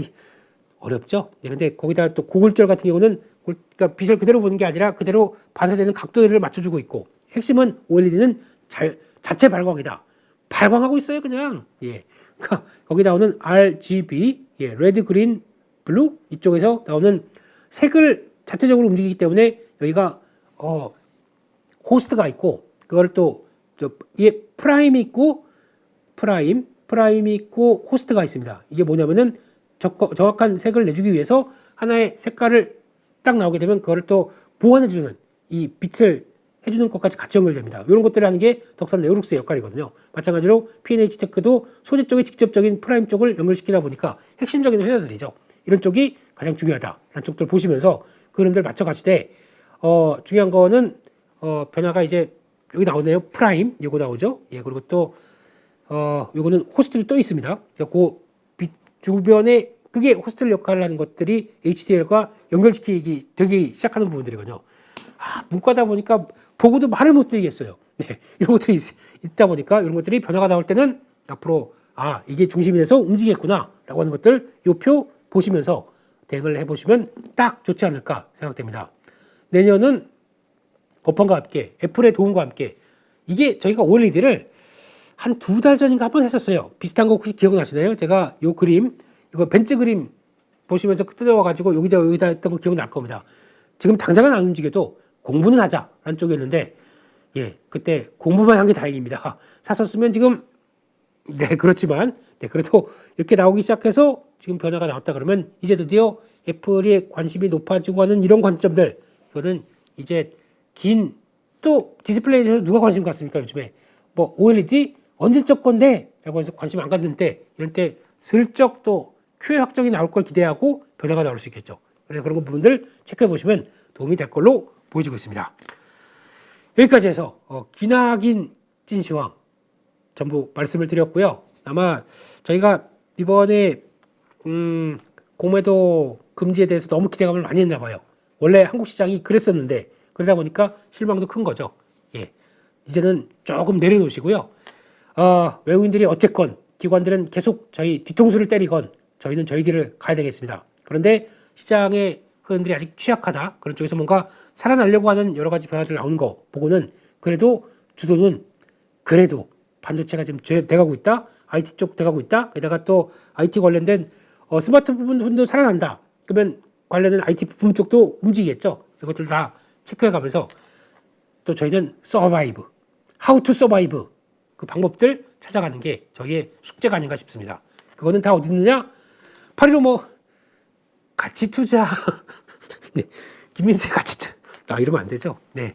어렵죠. 네, 근데 거기다 또 고글절 같은 경우는 그러니까 빛을 그대로 보는 게 아니라 그대로 반사되는 각도를 맞춰주고 있고 핵심은 OLED는 자체 발광이다. 발광하고 있어요 그냥. 예. 그러니까 거기 나오는 RGB, 예, 레드, 그린, 블루 이쪽에서 나오는 색을 자체적으로 움직이기 때문에 여기가 호스트가 있고 그거를 또 이게 프라임이 있고 프라임이 있고 호스트가 있습니다. 이게 뭐냐면은 정확한 색을 내주기 위해서 하나의 색깔을 딱 나오게 되면 그거를 또 보완해주는 이 빛을 해주는 것까지 같이 연결됩니다. 이런 것들을 하는 게 덕산 네오룩스의 역할이거든요. 마찬가지로 P&H 테크도 소재 쪽에 직접적인 프라임 쪽을 연결시키다 보니까 핵심적인 회사들이죠. 이런 쪽이 가장 중요하다라는 쪽들 보시면서 그 흐름들 맞춰가시되 중요한 거는 변화가 이제 여기 나오네요. 프라임 이거 나오죠. 예, 그리고 또 요거는 호스트도 또 있습니다. 그 빛 주변에 그게 호스트 역할을 하는 것들이 HDL과 연결시키기 되기 시작하는 부분들이거든요. 문과다 보니까 보고도 말을 못 드리겠어요. 네, 이런 것들이 있다 보니까 이런 것들이 변화가 나올 때는 앞으로 이게 중심이 돼서 움직이겠구나라고 하는 것들 요 표 보시면서 대응을 해보시면 딱 좋지 않을까 생각됩니다. 내년은 법안과 함께 애플의 도움과 함께 이게 저희가 OLED를 한 2달 전인가 한 번 했었어요. 비슷한 거 혹시 기억나시나요? 제가 요 그림 이거 벤츠 그림 보시면서 뜯어와가지고 여기다 했던 거 기억날 겁니다. 지금 당장은 안 움직여도 공부는 하자라는 쪽이었는데 예 그때 공부만 한 게 다행입니다. 샀었으면 지금 네 그렇지만 네 그래도 이렇게 나오기 시작해서 지금 변화가 나왔다 그러면 이제 드디어 애플이 관심이 높아지고 하는 이런 관점들 이거는 이제 긴 또 디스플레이에 대해서 누가 관심 갖습니까 요즘에 뭐 OLED 언제적 건데 라고 해서 관심 안 갖는데 이럴 때 슬쩍 또 QA 확정이 나올 걸 기대하고 변화가 나올 수 있겠죠. 그래서 그런 부분들 체크해 보시면 도움이 될 걸로 보여지고 있습니다. 여기까지 해서 기나긴 찐시황 전부 말씀을 드렸고요. 아마 저희가 이번에 공매도 금지에 대해서 너무 기대감을 많이 했나 봐요. 원래 한국 시장이 그랬었는데 그러다 보니까 실망도 큰 거죠. 예, 이제는 조금 내려놓으시고요. 외국인들이 어쨌건 기관들은 계속 저희 뒤통수를 때리건 저희는 저희 길을 가야 되겠습니다. 그런데 시장의 흐름들이 아직 취약하다. 그런 쪽에서 뭔가 살아나려고 하는 여러 가지 변화들 나오는 거 보고는 그래도 주도는 그래도 반도체가 지금 돼가고 있다. IT 쪽 돼가고 있다. 게다가 또 IT 관련된 스마트폰도 살아난다. 그러면 관련된 IT 부품 쪽도 움직이겠죠. 이것들 다 체크해가면서 또 저희는 서바이브, how to survive 그 방법들 찾아가는 게 저희의 숙제가 아닌가 싶습니다. 그거는 다 어디 있느냐? 8.15 뭐 가치 투자 네, 김민수의 가치 투자 이러면 안 되죠. 네,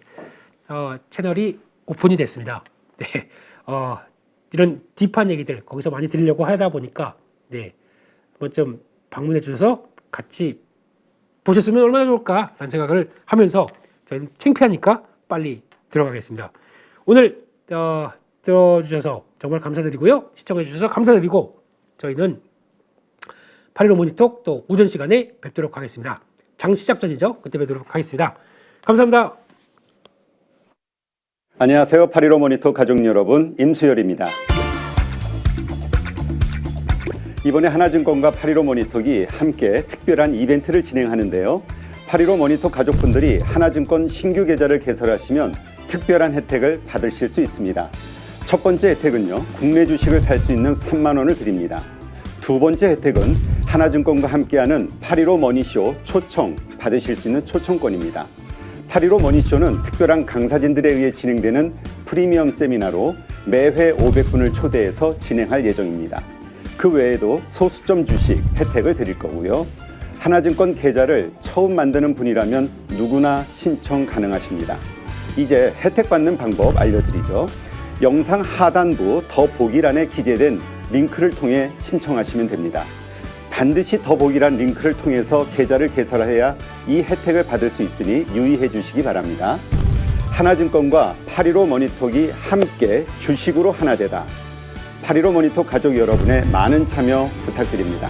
채널이 오픈이 됐습니다. 네, 이런 딥한 얘기들 거기서 많이 들으려고 하다 보니까 네, 한번 좀 방문해 주셔서 같이 보셨으면 얼마나 좋을까라는 생각을 하면서 저희는 창피하니까 빨리 들어가겠습니다. 오늘 들어주셔서 정말 감사드리고요. 시청해 주셔서 감사드리고 저희는 8.15 모니톡 또 오전 시간에 뵙도록 하겠습니다. 장 시작 전이죠. 그때 뵙도록 하겠습니다. 감사합니다. 안녕하세요. 8.15 모니터 가족 여러분, 임수열입니다. 이번에 하나증권과 8.15 모니톡이 함께 특별한 이벤트를 진행하는데요. 8.15 모니톡 가족분들이 하나증권 신규 계좌를 개설하시면 특별한 혜택을 받으실 수 있습니다. 첫 번째 혜택은요, 국내 주식을 살 수 있는 3만 원을 드립니다. 두 번째 혜택은 하나증권과 함께하는 8.15 머니쇼 초청 받으실 수 있는 초청권입니다. 8.15 머니쇼는 특별한 강사진들에 의해 진행되는 프리미엄 세미나로 매회 500분을 초대해서 진행할 예정입니다. 그 외에도 소수점 주식 혜택을 드릴 거고요. 하나증권 계좌를 처음 만드는 분이라면 누구나 신청 가능하십니다. 이제 혜택 받는 방법 알려드리죠. 영상 하단부 더보기란에 기재된 링크를 통해 신청하시면 됩니다. 반드시 더보기란 링크를 통해서 계좌를 개설해야 이 혜택을 받을 수 있으니 유의해 주시기 바랍니다. 하나증권과 8.15 머니톡이 함께 주식으로 하나 되다. 8.15 모니톡 가족 여러분의 많은 참여 부탁드립니다.